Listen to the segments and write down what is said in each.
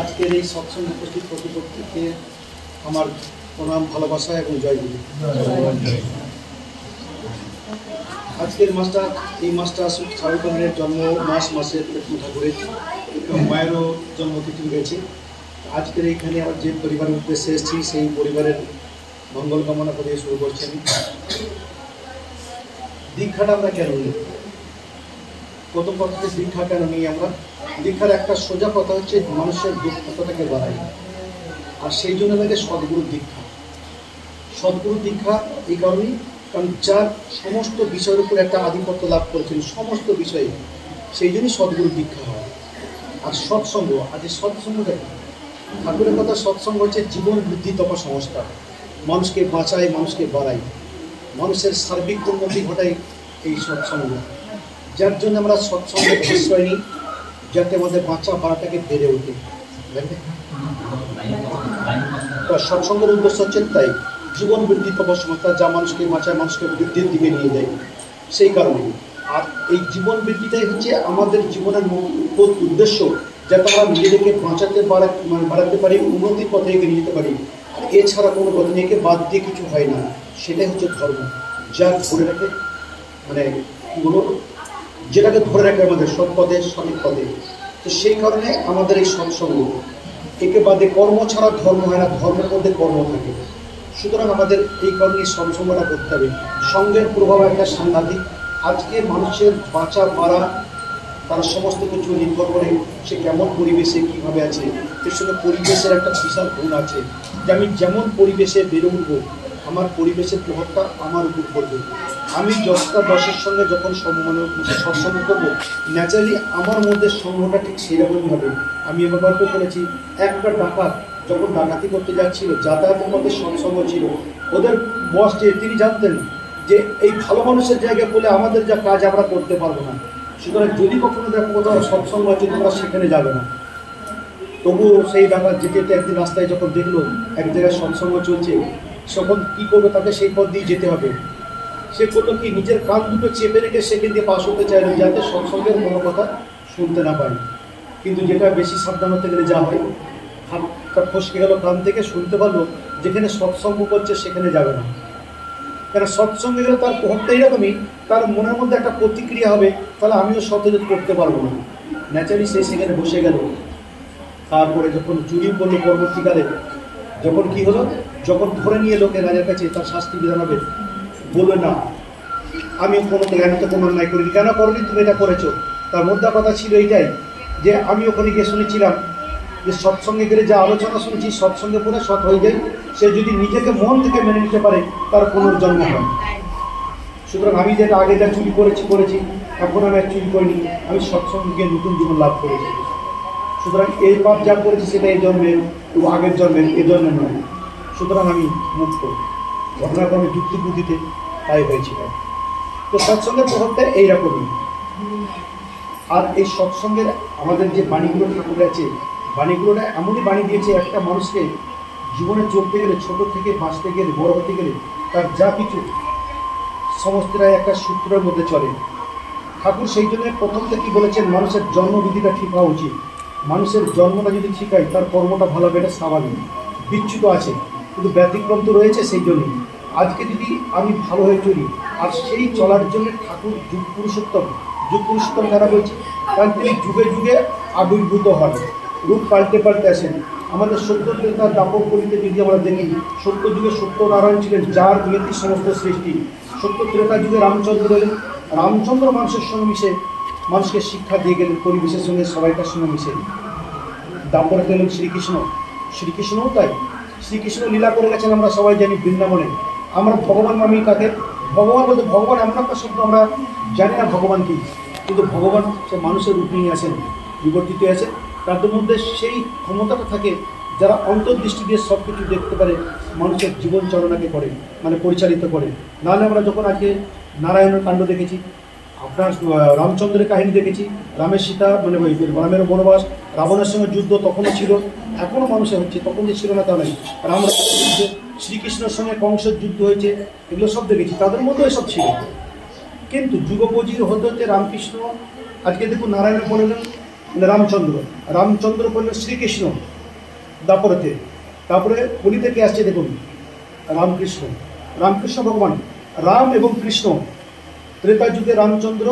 আজকের এই সৎসঙ্গে উপস্থিত প্রতিপক্ষকে আমার প্রণাম, ভালোবাসা এবং জয়গুরু। আজকের মাসটা, এই মাসটা আসলে স্বামীর জন্ম মাসের ঠাকুরের এবং মায়েরও জন্মতিথি রয়েছে। আজকের এইখানে আমার যে পরিবারের উদ্দেশ্যে এসেছি সেই পরিবারের মঙ্গল কামনা করে শুরু করছি আমি। দীক্ষাটা আমরা কেন নিই? প্রথম কথাতে দীক্ষা কেন নিই আমরা? দীক্ষার একটা সোজা কথা হচ্ছে মানুষের দক্ষতাটাকে বাড়াই, আর সেই জন্য লাগে সদ্গুরু দীক্ষা। সদ্গুরু দীক্ষা এই কারণেই, কারণ যার সমস্ত বিষয়ের উপর একটা আধিপত্য লাভ করেছেন সমস্ত বিষয়ে, সেই জন্যই সদ্গুরু দীক্ষা হয়। আর সৎসঙ্গ, আজ সৎসঙ্গটা ঠাকুরের কথা, সৎসঙ্গ হচ্ছে জীবন বৃদ্ধি তপা সংস্থা। মানুষকে বাঁচায়, মানুষকে বাড়ায়, মানুষের সার্বিক উন্নতি ঘটায় এই সৎসঙ্গ। যার জন্য আমরা সৎসঙ্গের আশ্রয় নিই, যাতে আমাদের বাঁচা বাড়াটাকে বেড়ে ওঠে। সৎসঙ্গের উদ্দেশ্য হচ্ছে তাই জীবন বৃদ্ধি তপা সংস্থা, যা মানুষকে বাঁচায়, মানুষকে বৃদ্ধির দিকে নিয়ে যায়। সেই কারণে আর এই জীবন বৃদ্ধিটাই হচ্ছে আমাদের জীবনের মূল উদ্দেশ্য, যাতে আমরা নিজেদেরকে বাড়াতে পারি, উন্নতির পথে এগিয়ে নিয়ে যেতে পারি। আর এছাড়া কোনো কথা নিয়ে বাদ দিয়ে কিছু হয় না। সেটাই হচ্ছে ধর্ম, যা ধরে রাখে, মানে কী বলবো, যেটাকে ধরে রাখে আমাদের সৎ পথে, সঠিক পথে। তো সেই কারণে আমাদের এই সৎসঙ্গ, একে বাদে কর্ম ছাড়া ধর্ম হয় না, ধর্মের মধ্যে কর্ম থাকে। সুতরাং আমাদের এই কারণে সৎসঙ্গটা করতে হবে। সঙ্গের প্রভাব একটা সাংঘাতিক। আজকে মানুষের বাঁচা মারা তার সমস্ত কিছু নির্ভর করে সে কেমন পরিবেশে কীভাবে আছে। এর সঙ্গে পরিবেশের একটা বিশাল গুণ আছে, যে আমি যেমন পরিবেশে বেড়ে উঠবো, আমার পরিবেশের প্রভাবটা আমার উপর পড়বে। আমি যতটা দশের সঙ্গে যখন সৎসঙ্গ করবো, ন্যাচারালি আমার মধ্যে সঙ্গটা ঠিক সেরকমই হবে। আমি এবার গল্প করেছি, একটা ডাকাত যখন ডাকাতি করতে যাচ্ছিল, যাতায়াতের মধ্যে সৎসঙ্গ ছিল। ওদের বস যে, তিনি জানতেন যে এই ভালো মানুষের জায়গায় বলে আমাদের যা কাজ আমরা করতে পারবো না। সুতরাং যদি কখনো দেখো কোথাও সৎসঙ্গ আছে, তোমরা সেখানে যাবে না। তবুও সেই ডাকাত যেতে যেতে একদিন রাস্তায় যখন দেখলো এক জায়গায় সৎসঙ্গ চলছে, তখন কী করবে, তাকে সেই পথ দিয়ে যেতে হবে। সে করলো কি, নিজের কান দুটো চেপে রেখে সেখান দিয়ে পাশ হতে চাইল, যাতে সৎসঙ্গের কোনো কথা শুনতে না পায়। কিন্তু যেটা বেশি সাবধান হতে গেলে যা হয়, হাতটা ফসকে গেল কান থেকে, শুনতে পারলো যেখানে সৎসঙ্গ করছে সেখানে যাবে না। কেন, সৎসঙ্গে গেলে তার প্রভাবটা এইরকমই, তার মনের মধ্যে একটা প্রতিক্রিয়া হবে, তাহলে আমিও সৎযোগ করতে পারবো না। ন্যাচারালি সে সেখানে বসে গেল। তারপরে যখন চুরি করলো পরবর্তীকালে, যখন কি হলো, যখন ধরে নিয়ে লোকে রাজার কাছে তার শাস্তি বিধান হবে, বলবে না আমি কোনো অন্যায় করিনি। কেন করনি, তুমি এটা করেছো। তার মধ্যে কথা ছিল এইটাই, যে আমি ওখানে গিয়ে শুনেছিলাম যে সৎসঙ্গে গেলে যা আলোচনা শুনেছি, সৎসঙ্গে পড়ে সৎ হয়ে যায়। সে যদি নিজেকে মন থেকে মেনে নিতে পারে, তার পুনর্জন্ম হয়। সুতরাং আমি যেটা আগে যা চুরি করেছি, এখন আমি আর চুরি করিনি, আমি সৎসঙ্গে গিয়ে নতুন জীবন লাভ করেছি। সুতরাং এই পাপ যা করেছি সেটা এই জন্মের এবং আগের জন্মের, এ জন্মের নয়। সুতরাং আমি মুক্ত। ঘটনাক্রমে যুক্তি বুদ্ধিতে তাই হয়েছিল। তো সৎসঙ্গের প্রভাবটা এইরকমই। আর এই সৎসঙ্গের আমাদের যে বাণীগুলো ঠাকুর আছে, বাণীগুলোটা এমনই বাণী দিয়েছে, একটা মানুষকে জীবনে চলতে গেলে, ছোট থেকে বাঁচতে গেলে, বড় হতে গেলে, তার যা কিছু সমস্তটাই একটা সূত্রের মধ্যে চলে। ঠাকুর সেই জন্য প্রথম থেকেই বলেছেন, মানুষের জন্মবিধিটা ঠিক হওয়া উচিত। মানুষের জন্মটা যদি ঠিক হয়, তার কর্মটা ভালো হবে, এটা স্বাভাবিক। বিচ্যুত আছে, কিন্তু ব্যতিক্রম তো রয়েছে। সেই জন্যই আজকে যদি আমি ভালো হয়ে চলি, আর সেই চলার জন্য ঠাকুর যুগ পুরুষোত্তম যারা বলছে, কারণ তিনি যুগে যুগে আবির্ভূত হন, রূপ পাল্টে পাল্টে আসেন। আমাদের সত্যত্রেতার দাপর কলিতে যদি আমরা দেখি, সত্য যুগে সত্যনারায়ণ ছিলেন, যার নিয়তি সমস্ত সৃষ্টি। সত্যত্রেতা যুগে রামচন্দ্র এলেন, রামচন্দ্র মানুষের সঙ্গে মিশে মানুষকে শিক্ষা দিয়ে গেলেন, পরিবেশের সঙ্গে সবাইকার সঙ্গে মিশে। দাপরে এলেন শ্রীকৃষ্ণও তাই। শ্রীকৃষ্ণ লীলা করে গেছেন, আমরা সবাই জানি বৃন্দাবনে। আমরা ভগবান মামি কাকে, ভগবান বলতে ভগবান এমন একটা শব্দ, আমরা জানি না ভগবান কী, কিন্তু ভগবান সে মানুষের রূপ নিয়ে আসেন, বিবর্তিত আছেন। তাদের মধ্যে সেই ক্ষমতাটা থাকে, যারা অন্তর্দৃষ্টি দিয়ে সব কিছু দেখতে পারে, মানুষের জীবন চালনাকে করে, মানে পরিচালিত করে। নাহলে আমরা যখন আজকে নারায়ণের কাণ্ড দেখেছি, আপনার রামচন্দ্রের কাহিনী দেখেছি, রামের সীতা, মানে রামের বনবাস, রাবণের সঙ্গে যুদ্ধ তখনও ছিল, এখনও মানুষের হচ্ছে, তখন যে ছিল না তা নয়। রাম শ্রীকৃষ্ণের সঙ্গে কংসের যুদ্ধ হয়েছে, এগুলো সব দেখেছি, তাদের মধ্যে এসব ছিল। কিন্তু যুগোপযোগী হতে হতে রামকৃষ্ণ, আজকে দেখুন নারায়ণ বললেন রামচন্দ্র, রামচন্দ্র বললেন শ্রীকৃষ্ণ দাপরতে, তারপরে কলিতে কে আসছে দেখুন রামকৃষ্ণ, রামকৃষ্ণ ভগবান, রাম এবং কৃষ্ণ, ত্রেতা যুগে রামচন্দ্র,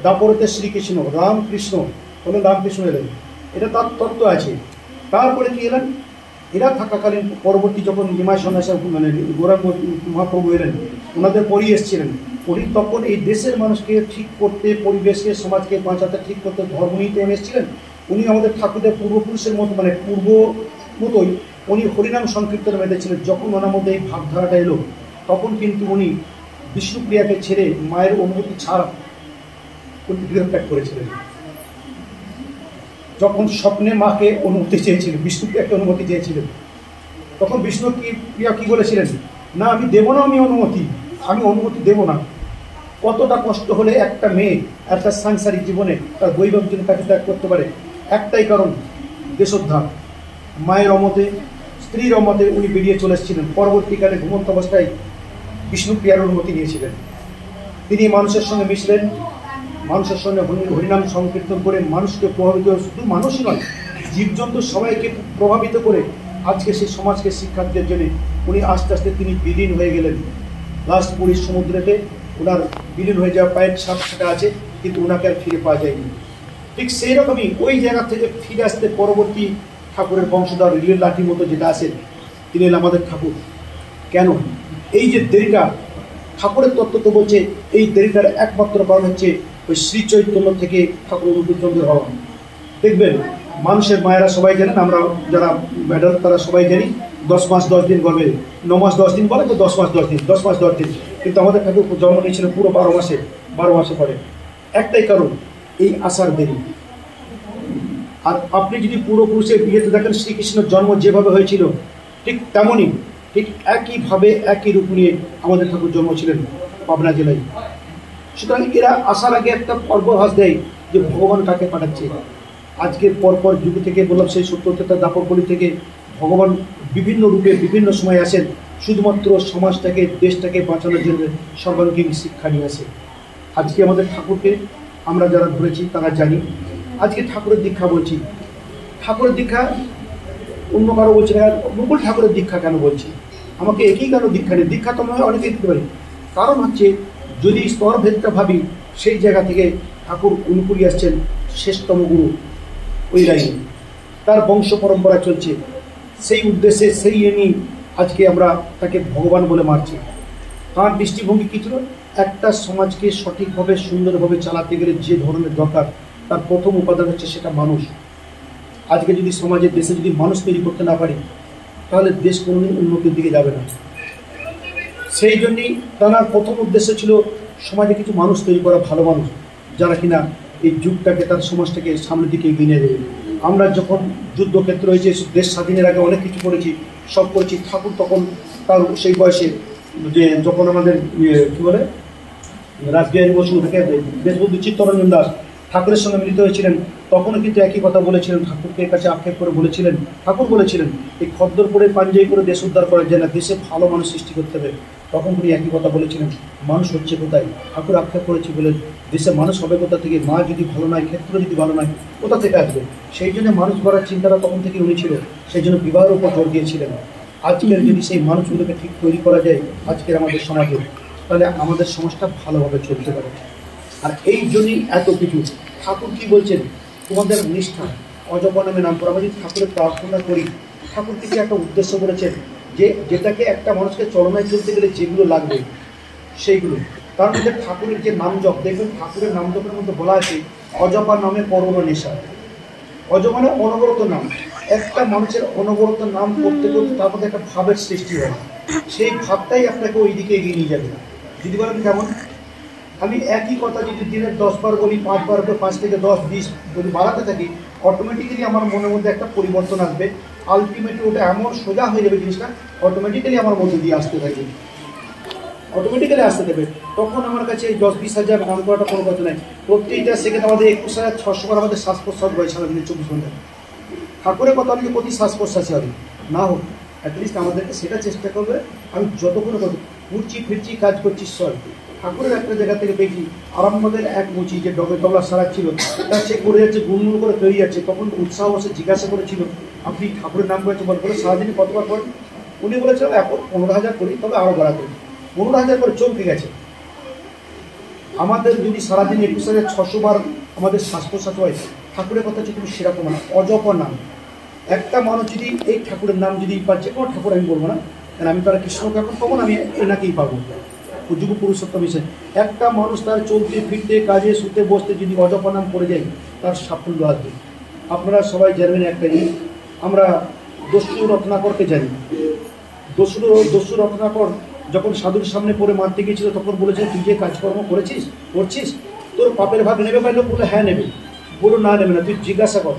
দাপরতে শ্রীকৃষ্ণ, রামকৃষ্ণ বললেন রামকৃষ্ণ এলেন, এটা তার তত্ত্ব আছে। তারপরে কি এলেন, এরা থাকাকালীন পরবর্তী যখন নিমাই সন্ন্যাসী মানে গৌরাঙ্গ মহাপ্রভু এলেন, ওনাদের পরই এসেছিলেন, উনি তখন এই দেশের মানুষকে ঠিক করতে, পরিবেশকে সমাজকে বাঁচাতে ঠিক করতে ধর্ম নিতে এসেছিলেন। উনি আমাদের ঠাকুরদের পূর্বপুরুষের মতো মানে পূর্ব মতোই উনি হরিনাম সংকীর্তনে মেতেছিলেন। যখন ওনার মধ্যে এই ভাবধারাটা এলো তখন কিন্তু উনি বিষ্ণুপ্রিয়াকে ছেড়ে মায়ের অনুমতি ছাড়া উনি গৃহত্যাগ করেছিলেন। যখন স্বপ্নে মাকে অনুমতি চেয়েছিলেন, বিষ্ণুপ্রিয়াকে অনুমতি চেয়েছিলেন, তখন বিষ্ণুপ্রিয়া কি বলেছিলেন, না আমি দেবো না, আমি অনুমতি দেবো না। কতটা কষ্ট হলে একটা মেয়ে একটা সাংসারিক জীবনে তার বৈবাহিক জীবনে তাকে ত্যাগ করতে পারে, একটাই কারণ দেশোদ্ধার। মায়ের অমতে, স্ত্রীর অমতে উনি বেরিয়ে চলে এসেছিলেন। পরবর্তীকালে ঘুমন্ত অবস্থায় বিষ্ণুপ্রিয়ার অনুমতি নিয়েছিলেন। তিনি মানুষের সঙ্গে মিশলেন, মানুষের সঙ্গে হরিনাম সংকীর্তন করে মানুষকে প্রভাবিত, শুধু মানুষই নয় জীবজন্তু সবাইকে প্রভাবিত করে আজকে সেই সমাজকে শিক্ষার্থীদের জন্য উনি আস্তে আস্তে তিনি বিলীন হয়ে গেলেন। লাস্ট পুরীর সমুদ্রেতে ওনার বিলীন হয়ে যাওয়া পায়ের ছাপটা আছে, কিন্তু ওনাকে আর ফিরে পাওয়া যায়নি। ঠিক সেই রকমই ওই জায়গা থেকে ফিরে আসতে পরবর্তী ঠাকুরের বংশধর রিলের লাঠির মতো যেটা আছেন, তিনি আমাদের ঠাকুর। কেন এই যে দেরিটা, ঠাকুরের তত্ত্ব তো বলছে এই দেরিটার একমাত্র কারণ হচ্ছে ওই শ্রী চৈতন্য থেকে ঠাকুর অনুকূলচন্দ্র হওয়া। দেখবেন মানুষের মায়েরা সবাই জানেন, আমরা যারা ম্যাডাল তারা সবাই জানি 10 মাস 10 দিন গর্ভে, 9 মাস 10 দিন বলে তো 10 মাস 10 দিন, 10 মাস 10 দিন, কিন্তু আমাদের ঠাকুর জন্ম নিয়েছিলেন পুরো 12 মাসে পরে। একটাই কারণ এই আশার দেরি। আর আপনি যদি পূর্বপুরুষের বিয়েতে দেখেন শ্রীকৃষ্ণের জন্ম যেভাবে হয়েছিল ঠিক তেমনই, ঠিক একইভাবে একই রূপ নিয়ে আমাদের ঠাকুর জন্ম ছিলেন পাবনা জেলায়। সুতরাং এরা আসার আগে একটা পর্বভাস দেয় যে ভগবান কাকে পাঠাচ্ছে। আজকের পরপর যুগ থেকে বললাম, সেই সত্যতা দাপরকলি থেকে ভগবান বিভিন্ন রূপে বিভিন্ন সময় আসেন, শুধুমাত্র সমাজটাকে দেশটাকে বাঁচানোর জন্য সর্বাঙ্গীন শিক্ষা নিয়ে আসে। আজকে আমাদের ঠাকুরকে আমরা যারা ধরেছি তারা জানি। আজকে ঠাকুরের দীক্ষা বলছি, ঠাকুরের দীক্ষা অন্য কারো বলছি না, অনুকূল ঠাকুরের দীক্ষা কেন বলছি, আমাকে একই কেন দীক্ষা নেই, দীক্ষা তো মনে হয় অনেকেই দিতে পারি। কারণ হচ্ছে যদি স্তরভেদটা ভাবি, সেই জায়গা থেকে ঠাকুর অনুকূলই আসছেন শ্রেষ্ঠতম গুরু, ওই লাইনে তার বংশ পরম্পরা চলছে, সেই উদ্দেশ্যে সেই এমনি আজকে আমরা তাকে ভগবান বলে মারছি। তাঁর দৃষ্টিভঙ্গি কী ছিল, একটা সমাজকে সঠিকভাবে সুন্দরভাবে চালাতে গেলে যে ধরনের দরকার তার প্রথম উপাদান হচ্ছে সেটা মানুষ। আজকে যদি সমাজের দেশে যদি মানুষ তৈরি করতে না পারি তাহলে দেশ কোনোদিন উন্নতির দিকে যাবে না। সেই জন্যই তাঁর প্রথম উদ্দেশ্য ছিল সমাজে কিছু মানুষ তৈরি করা, ভালো মানুষ, যারা কিনা এই যুগটাকে তার সমাজটাকে সামনের দিকে এগিয়ে নিয়ে দেবে। আমরা যখন যুদ্ধক্ষেত্র হয়েছে, দেশ স্বাধীনের আগে অনেক কিছু করেছি, সব করেছি। ঠাকুর তখন তার সেই বয়সে, যে যখন আমাদের কী বলে রাসবিহারী বসু থেকে দেশবন্ধু চিত্তরঞ্জন দাস ঠাকুরের সঙ্গে মিলিত হয়েছিলেন, তখনও কিন্তু একই কথা বলেছিলেন, ঠাকুরকে কাছে আক্ষেপ করে বলেছিলেন, ঠাকুর বলেছিলেন এই খদ্দর পরে পাঞ্জাবি করে দেশ উদ্ধার করা যায় না, দেশে ভালো মানুষ সৃষ্টি করতে হবে। তখন তিনি একই কথা বলেছিলেন, মানুষ হচ্ছে কোথায়, ঠাকুর আক্ষেপ করেছি বলে দেশে মানুষ হবে কোথা থেকে, মা যদি ভালো নয়, ক্ষেত্র যদি ভালো নয়, কোথা থেকে আসবে। সেই জন্য মানুষ গড়ার চিন্তাটা তখন থেকে উনি ছিল, সেই জন্য বিবাহের উপর জোর দিয়েছিলেন। আজকের যদি সেই মানুষগুলোকে ঠিক তৈরি করা যায় আজকের আমাদের সমাজে, তাহলে আমাদের সমাজটা ভালোভাবে চলতে পারে। আর এই জন্যই এত কিছু। ঠাকুর কি বলছেন, তোমাদের নিষ্ঠা অজপা নামে নাম করে। আমরা যদি ঠাকুরের প্রার্থনা করি, ঠাকুর কিছু একটা উদ্দেশ্য করেছেন, যে যেটাকে একটা মানুষকে চলনায় চলতে গেলে যেগুলো লাগবে সেইগুলো। তার মধ্যে ঠাকুরের যে নাম জপ, দেখবেন ঠাকুরের নাম জপের মধ্যে বলা আছে অজপা নামে পরম নেশা। অজ মানে অনবরত নাম। একটা মানুষের অনবরত নাম করতে করতে তার মধ্যে একটা ভাবের সৃষ্টি হয়, সেই ভাবটাই আপনাকে ওই দিকে এগিয়ে নিয়ে যাবে। যদি বলেন কেমন, আমি একই কথা যদি দিনের 10 বার বলি, 5 বার, 5 থেকে 10, 20 যদি বাড়াতে থাকি, অটোমেটিক্যালি আমার মনের মধ্যে একটা পরিবর্তন আসবে। আলটিমেটলি ওটা এমন সোজা হয়ে যাবে, জিনিসটা অটোমেটিক্যালি আমার মধ্যে দিয়ে আসতে থাকবে, অটোমেটিক্যালি আসতে দেবে। তখন আমার কাছে 10-20 হাজার নাম করাটা কোনো কথা নয়। প্রত্যেকটা সেকেন্ড আমাদের 21,600 বার আমাদের শ্বাস প্রশ্বাস হয় সারাদিনে 24 ঘন্টা। ঠাকুরের কথা অনেকে প্রতি শ্বাস প্রশ্বাসে হবে না হোক, অ্যাটলিস্ট আমাদেরকে সেটা চেষ্টা করবে। আমি যতক্ষণ ঘুরছি ফিরছি কাজ করছি সব ঠাকুরের একটা জায়গা থেকে দেখি আরামবাগের এক মুচি যে ডবে তবলা সারা ছিল, তার সে করে যাচ্ছে, গুনগুন করে তৈরি যাচ্ছে। তখন উৎসাহ বসে জিজ্ঞাসা করেছিল, আপনি ঠাকুরের নাম করেছে বলে সারাদিনে কতবার করেন? উনি বলেছিলেন এখন 15,000 করি, তবে আরও বাড়া করি। 15,000 করে চমকে গেছে। আমাদের যদি সারাদিন 21,600 বার আমাদের শ্বাস হয়, ঠাকুরের কথা হচ্ছে তুমি সেরকম না, অজপ নাম। একটা মানুষ যদি এই ঠাকুরের নাম যদি বা যে কোনো ঠাকুর আমি বলবো না, কারণ আমি তারা কৃষ্ণকে এখন তখন আমি এনাকেই পাবো, যুগ পুরুষোত্তম হিসেবে। একটা মানুষ তার চলতে ফিরতে কাজে শুতে বসতে যদি অজপ নাম করে যায়, তার সাফল্য আসবে। আপনারা সবাই জানবেন একটা জিনিস, আমরা দস্যু রত্নাকরকে জানি। দস্যু রত্নাকর যখন সাধুর সামনে পড়ে মারতে গিয়েছিল, তখন বলেছে তুই যে কাজকর্ম করছিস তোর পাপের ভাগ নেবে পাইলে? বলে হ্যাঁ নেবে। বলো না নেবে না, তুই জিজ্ঞাসা কর।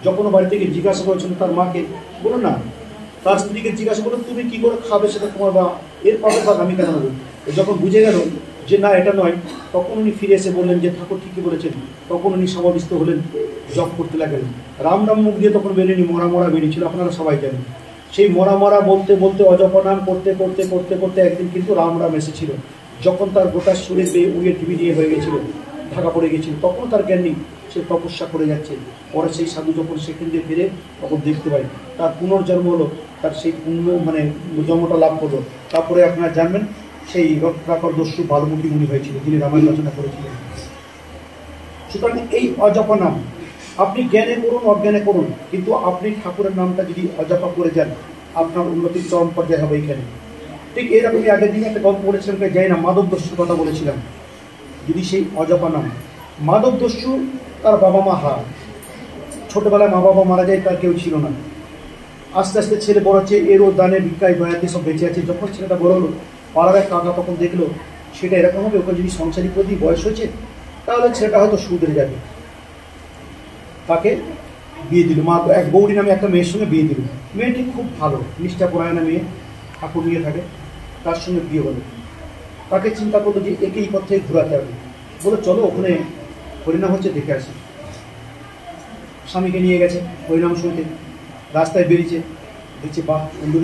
যখন বাড়ি থেকে জিজ্ঞাসা করেছিল তার মাকে, বলো না। তার স্ত্রীকে জিজ্ঞাসা করলো তুমি কী করে খাবে সেটা তোমার বা এর পাপের ভাগ আমি কেন নেবো? যখন বুঝে গেল যে না এটা নয়, তখন উনি ফিরে এসে বললেন যে ঠাকুর ঠিকই বলেছেন। তখন উনি সমাবিষ্ট হলেন, জপ করতে লাগলেন। রাম মুখ দিয়ে তখন বেরিয়ে মরা বেরিয়েছিল, আপনারা সবাই জানেন। সেই মরা বলতে বলতে অজপ নাম করতে করতে একদিন কিন্তু রাম এসেছিল। যখন তার গোটা সুরে উড়িয়ে টিভি দিয়ে হয়ে গেছিল, ঢাকা পড়ে গেছিল, তখন তার জ্ঞান নেই, সে তপস্যা করে যাচ্ছে। পরে সেই সাধু যখন সেখান দিয়ে ফিরে, তখন দেখতে পাই তার পুনর্জন্ম হলো, তার সেই পুণ্য জন্মটা লাভ করলো। তারপরে আপনারা জানবেন সেই রত্নাকর দস্যু বালমুখী মুনি হয়েছিল, যিনি রামায়ণ রচনা করেছিলেন। সুতরাং এই অজপ নাম আপনি জ্ঞানে করুন অজ্ঞানে করুন, কিন্তু আপনি ঠাকুরের নামটা যদি অজপা করে যান, আপনার উন্নতির চরম পর্যায়ে হবে এইখানে। ঠিক এইরকমই আগের দিনে একটা গল্প বলেছিলাম, যাই না মাধব দস্যুর কথা বলেছিলাম। যদি সেই অজপা নাম, মাধব দস্যু তার বাবা মা ছোটবেলায় মা বাবা মারা যায়, তার কেউ ছিল না। আস্তে আস্তে ছেলে বড় হচ্ছে, এরও দানে ভিক্ষায় দয়াতে সব বেঁচে আছে। যখন ছেলেটা বড় হলো, পাড়ার এক কাকা তখন দেখলো সেটা এরকম হবে, ওকে যদি সংসারী প্রতি বয়স হয়েছে, তাহলে ছেলেটা হয়তো সুধরে যাবে। তাকে বিয়ে দিল, মা এক গৌরী নামে একটা মেয়ের সঙ্গে বিয়ে দিল। মেয়েটি খুব ভালো, নিষ্ঠা পরায়ণা মেয়ে, ঠাকুর নিয়ে থাকে। তার সঙ্গে বিয়ে হলো। তাকে চিন্তা করলো যে একে এই পথ থেকে ঘোরাতে হবে। বলে চলো ওখানে হরিনাম হচ্ছে, দেখে আসি। স্বামীকে নিয়ে গেছে হরিনাম শুনতে। রাস্তায় বেরিয়েছে, দেখছে বাহ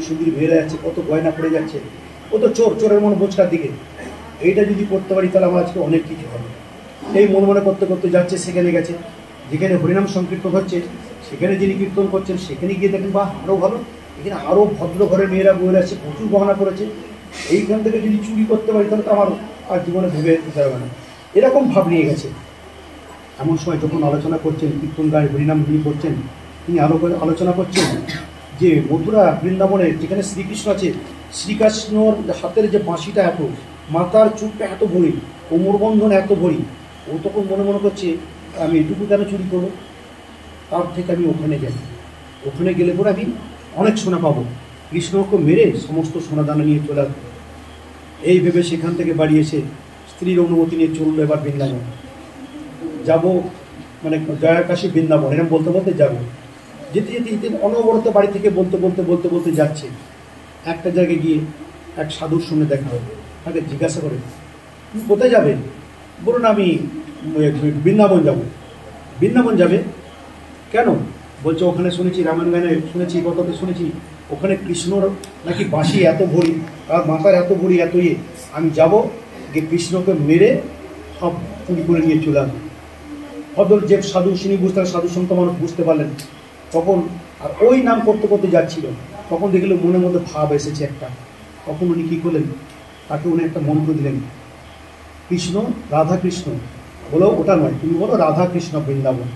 সুন্দরী বেড়ে যাচ্ছে, কত গয়না পড়ে যাচ্ছে। ও তো চোরের মন বোঝকার দিকে, এইটা যদি করতে পারি তাহলে আমার আজকে অনেক কিছু হবে। এই মনে করতে যাচ্ছে, সেখানে গেছে যেখানে হরিনাম সংকীর্তন হচ্ছে, সেখানে যিনি কীর্তন করছেন সেখানে গিয়ে দেখেন বাহ আরও ভালো, এখানে আরও ভদ্র ঘরে মেয়েরা বয়ে আছে, প্রচুর গহনা করেছে। এইখান থেকে যদি চুরি করতে পারি তাহলে তো আমার আর জীবনে ভেবে দিতে হবে না, এরকম ভাব নিয়ে গেছে। এমন সময় যখন আলোচনা করছেন, কীর্তন গায়ে হরিনাম যিনি করছেন, তিনি আলোচনা করছেন যে মথুরা বৃন্দাবনে যেখানে শ্রীকৃষ্ণ আছে, শ্রীকৃষ্ণর হাতের যে বাঁশিটা এত, মাথার চুলটা এত ভরি, কোমরবন্ধন এত ভরি, ও তখন মনে করছে আমি এটুকু কেন চুরি করবো, তার থেকে আমি ওখানে যাই। ওখানে গেলে পরে আমি অনেক সোনা পাবো, কৃষ্ণকে মেরে সমস্ত সোনা দানা নিয়ে চলে আসবো। এই ভেবে সেখান থেকে বাড়ি এসে স্ত্রীর অনুমতি নিয়ে চললো এবার বৃন্দাবন যাবো, জয়াকাশী বৃন্দাবন এরকম বলতে যাবো। যেতে অনবরত বাড়ি থেকে বলতে যাচ্ছে। একটা জায়গায় গিয়ে এক সাধুর সঙ্গে দেখা হয়। তাকে জিজ্ঞাসা করে তুমি কোথায় যাবে? বলুন আমি বৃন্দাবন যাব। বৃন্দাবন যাবে কেন? বলছে ওখানে শুনেছি, রামায়ণ গানে শুনেছি, কথাতে শুনেছি, ওখানে কৃষ্ণর নাকি বাঁশি এত ভরি, তার মাথার এত ভরি, এত আমি যাব, গিয়ে কৃষ্ণকে মেরে সব চুরি করে নিয়ে চলে আসবো। ভদ্র যে সাধু তিনি বুঝতে, সাধু সন্ত মানুষ বুঝতে পারলেন তখন। আর ওই নাম করতে যাচ্ছিল, তখন দেখলো মনের মধ্যে ভাব এসেছে একটা। তখন উনি কী করলেন, তাকে উনি একটা মন্ত্র দিলেন, কৃষ্ণ রাধা কৃষ্ণ। বলো ওটা নয়, তুমি বলো রাধা কৃষ্ণ বৃন্দাবন।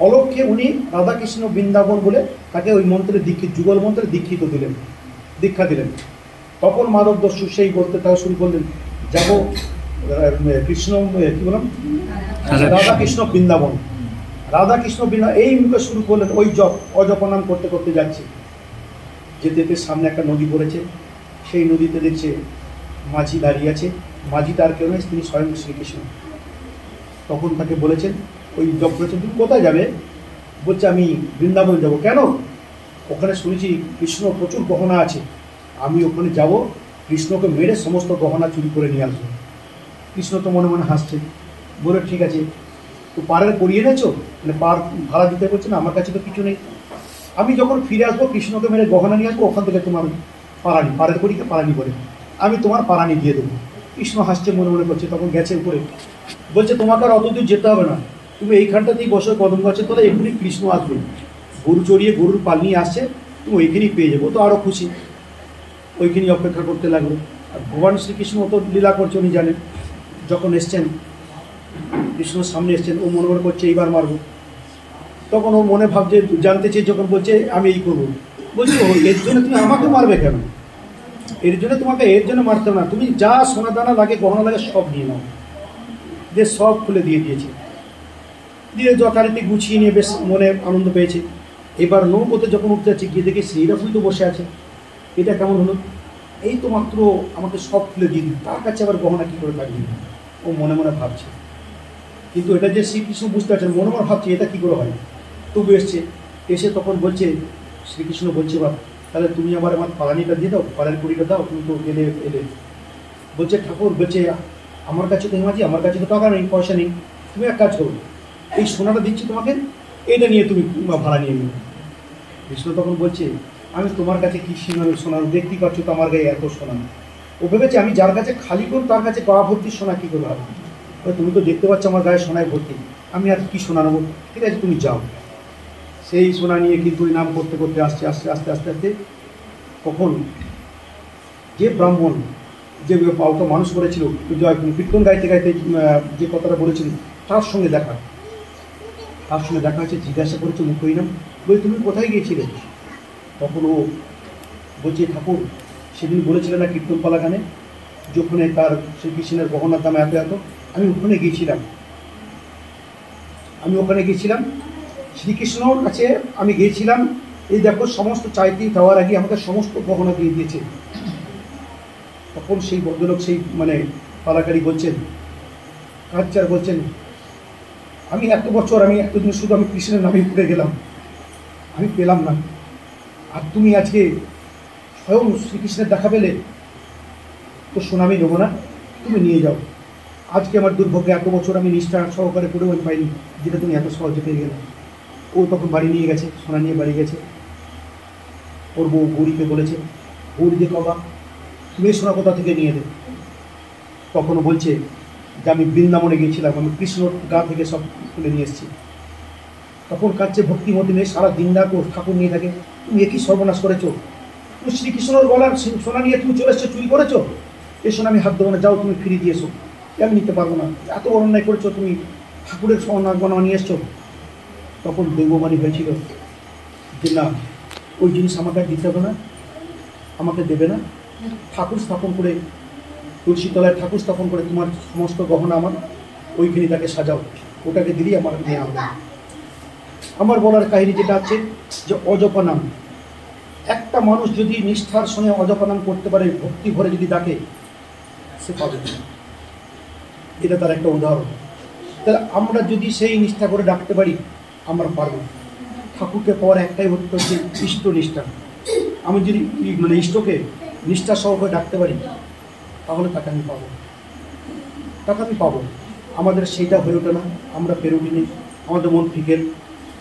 অলক্ষ্যে উনি রাধা কৃষ্ণ বৃন্দাবন বলে তাকে ওই মন্ত্রের যুগল মন্ত্রে দীক্ষা দিলেন। তখন মাধব দস্যু সেই বলতে তারা শুরু করলেন, যাবো কৃষ্ণ কি বললাম রাধা কৃষ্ণ বৃন্দাবন, রাধা কৃষ্ণ বৃন্দাবন, এই মুখে শুরু করলেন। ওই অজপনাম করতে যাচ্ছে। যেতে সামনে একটা নদী পড়েছে, সেই নদীতে দেখছে মাঝি দাঁড়িয়ে আছে। মাঝি তার কেউ নয়, তিনি স্বয়ং শ্রীকৃষ্ণ। তখন তাকে বলেছেন, ওই জপ করেছেন, তুমি কোথায় যাবে? বলছে আমি বৃন্দাবন যাব। কেন? ওখানে শুনেছি কৃষ্ণ প্রচুর গহনা আছে, আমি ওখানে যাব, কৃষ্ণকে মেরে সমস্ত গহনা চুরি করে নিয়ে আসবো। কৃষ্ণ তো মনে হাসছে, বলে ঠিক আছে, তো পাড়ের করিয়ে এনেছো, পার ভাড়া দিতে বলছে না, আমার কাছে তো কিছু নেই, আমি যখন ফিরে আসবো কৃষ্ণকে মেরে গহনা নিয়ে আসবো, ওখান থেকে তোমার পাড়ানি, পাড়ের করিকে পাড়ানি বলে আমি তোমার পাড়ানি দিয়ে দেবো। কৃষ্ণ হাসছে, মনে মনে করছে। তখন গেছে উপরে, বলছে তোমাকে আর অত দূর যেতে হবে না, তুমি এইখানটাতেই বসো কদম গাছে তলে, এমনি কৃষ্ণ আসবে, গরু চড়িয়ে গরুর পাল নিয়ে আসছে, তুমি ওইখানেই পেয়ে যাবো। তো আরও খুশি, ওইখানেই অপেক্ষা করতে লাগলো। আর ভগবান শ্রীকৃষ্ণ তো লীলা করছে উনি জানেন। যখন এসছেন, কৃষ্ণর সামনে এসছেন, ও মনে মনে করছে এইবার মারবো। তখন ও মনে ভাবছে, জানতে চেয়ে যখন বলছে আমি এই করবো, বলছি ও এর জন্য তুমি আমাকে মারবে কেন? এর জন্য তোমাকে এর জন্য মারতে না, তুমি যা সোনা দানা লাগে গহনা লাগে সব নিয়ে নাও। যে সব খুলে দিয়ে দিয়েছে, দিয়ে যথারীতি গুছিয়ে নিয়ে বেশ মনে আনন্দ পেয়েছে। এবার নৌকোতে যখন উঠতে যাচ্ছে, গিয়ে দেখে শ্রীরামই তো বসে আছে। এটা কেমন হলো? এই তো মাত্র আমাকে সব খুলে দিয়ে দিই, তার কাছে আবার গহনা কী করে থাকবে? ও মনে মনে ভাবছে। কিন্তু এটা যে শ্রীকৃষ্ণ বুঝতে পারছেন, মনে মনে ভাবছে এটা কী করে হয়। তবু এসছে, এসে তখন বলছে, শ্রীকৃষ্ণ বলছে, বা তাহলে তুমি আমার পালানিটা দিয়ে দাও, পালার কুড়িটা দাও, তুমি তো এলে। বলছে ঠাকুর, বলছে আমার কাছে তো হেমাজি, আমার কাছে তো টাকা নেই, পয়সা নেই, তুমি এক কাজ করো, এই সোনাটা দিচ্ছি তোমাকে, এটা নিয়ে তুমি ভাড়া নিয়ে নেবে। কৃষ্ণ তখন বলছে, আমি তোমার কাছে কী সোনা, দেখতেই পাচ্ছ তো আমার গায়ে এত সোনা। ও ভেবেছে আমি যার কাছে খালি করব তার কাছে গা ভর্তি সোনা কী করে হবে? তুমি তো দেখতে পাচ্ছ আমার গায়ে সোনায় ভর্তি, আমি আর কী সোনা নেবো? ঠিক আছে তুমি যাও। সেই সোনা নিয়ে কিন্তু নাম করতে করতে আসছে, আস্তে আস্তে আস্তে আস্তে কখন যে ব্রাহ্মণ যে পাওটা মানুষ করেছিল, জয় কীর্তন গাইতে গাইতে যে কথাটা বলেছিল, তার সঙ্গে দেখা হচ্ছে। জিজ্ঞাসা করেছে মুখ হরিনাম, বলে তুমি কোথায় গিয়েছিলে? তখন ও বলছে, ঠাকুর সেদিন বলেছিলেন না কীর্তনপালা গানে, যখন তার শ্রীকৃষ্ণের গহনার দাম এত এত, আমি ওখানে গিয়েছিলাম, শ্রীকৃষ্ণর কাছে আমি গিয়েছিলাম। এই দেখো সমস্ত চাইতে দেওয়ার আগে আমাকে সমস্ত গহনা দিয়ে দিয়েছে। তখন সেই ভদ্রলোক, সেই পালাকারী বলছেন, কাচার বলছেন, আমি এত বছর, আমি এতদিন শুধু আমি কৃষ্ণের নামে পড়ে গেলাম, আমি পেলাম না, আর তুমি আজকে স্বয়ং শ্রীকৃষ্ণের দেখা পেলে, তো সোনামি নেবো না, তুমি নিয়ে যাও। আজকে আমার দুর্ভাগ্য, এত বছর আমি নিষ্ঠা সহকারে পড়েও আমি পাইনি, যেটা তুমি এত সহজে পেয়ে গেলে। ও তখন বাড়ি নিয়ে গেছে, সোনা নিয়ে বাড়ি গেছে। ওর বউ গৌরীকে বলেছে, গৌরী যে বাবা তুমি এই সোনা কোথা থেকে নিয়ে দে? তখনও বলছে যে আমি বৃন্দাবনে গিয়েছিলাম, আমি কৃষ্ণর গা থেকে সব তুলে নিয়ে এসেছি। তখন কাছে ভক্তিমতী মেয়ে সারা দিন রাত ওর ঠাকুর নিয়ে থাকে, তুমি একই সর্বনাশ করেছো, তুমি শ্রীকৃষ্ণর গলার সোনা নিয়ে তুমি চলে এসছো, চুরি করেছো, এই সোনা আমি হাত দেবো না, যাও তুমি ফিরিয়ে দিয়েছো, আমি নিতে পারবো না, এত অন্যায় করেছো, তুমি ঠাকুরের সোনা গনা নিয়ে এসছো। তখন দৈববাণী হয়েছিল যে না, ওই জিনিস আমাকে দিতে হবে না, আমাকে দেবে না, ঠাকুর স্থাপন করে, তুলসীতলায় ঠাকুর স্থাপন করে তোমার সমস্ত গহনা আমার ওইখানে তাকে সাজাও, ওটাকে দিলেই আমার নিয়ে আসবে। আমার বলার কাহিনী যেটা আছে যে অজপা নাম, একটা মানুষ যদি নিষ্ঠার সঙ্গে অজপা নাম করতে পারে, ভক্তি ভরে যদি ডাকে, সে পাবে। এটা তার একটা উদাহরণ। তাহলে আমরা যদি সেই নিষ্ঠা করে ডাকতে পারি, আমরা পারব। ঠাকুরকে পাওয়ার একটাই হচ্ছে ইষ্ট নিষ্ঠা। আমি যদি ইষ্টকে নিষ্ঠা সহকারে ডাকতে পারি, তাহলে তাকে আমি পাবো। আমাদের সেইটা হয়ে ওঠে না, আমরা পেরে উঠিনি, আমাদের মন ফিকেল।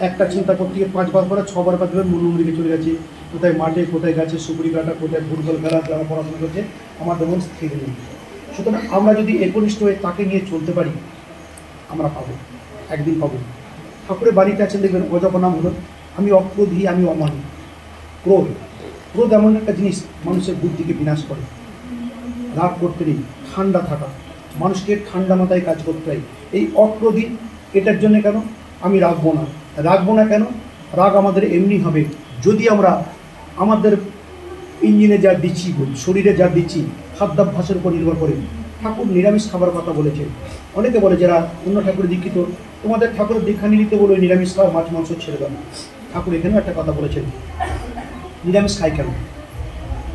একটা চিন্তা করতে গিয়ে 5 বার করে 6 বার বাদবে মন দিকে চলে গেছে, কোথায় মাঠে, কোথায় গাছে সুপুরি কাটা, কোথায় ফুটবল খেলা, যারা পড়াশোনা করছে, আমাদের মন স্থির নেই। সুতরাং আমরা যদি একনিষ্ঠ হয়ে তাকে নিয়ে চলতে পারি, আমরা পাবো, একদিন পাবো। ঠাকুরের বাড়িতে আছেন, দেখবেন অজপা নাম হলো আমি অক্রোধী, আমি অমানি। ক্রোধ এমন একটা জিনিস মানুষের বুদ্ধিকে বিনাশ করে। রাগ করতে নেই, ঠান্ডা থাকা, মানুষকে ঠান্ডা মাথায় কাজ করতে হয়। এই অক্রোধী, এটার জন্য কেন আমি রাখবো না কেন? রাগ আমাদের এমনি হবে যদি আমরা আমাদের ইঞ্জিনে যা দিচ্ছি, শরীরে যা দিচ্ছি, খাদ্যাভ্যাসের উপর নির্ভর করে। ঠাকুর নিরামিষ খাবার কথা বলেছে। অনেকে বলে যারা অন্য ঠাকুরের দীক্ষিত, তোমাদের ঠাকুরের দীক্ষা নিতে বলে নিরামিষ খাওয়া, মাছ মাংস ছেড়ে দাও। ঠাকুর এখানেও একটা কথা বলেছেন, নিরামিষ খাই কেন?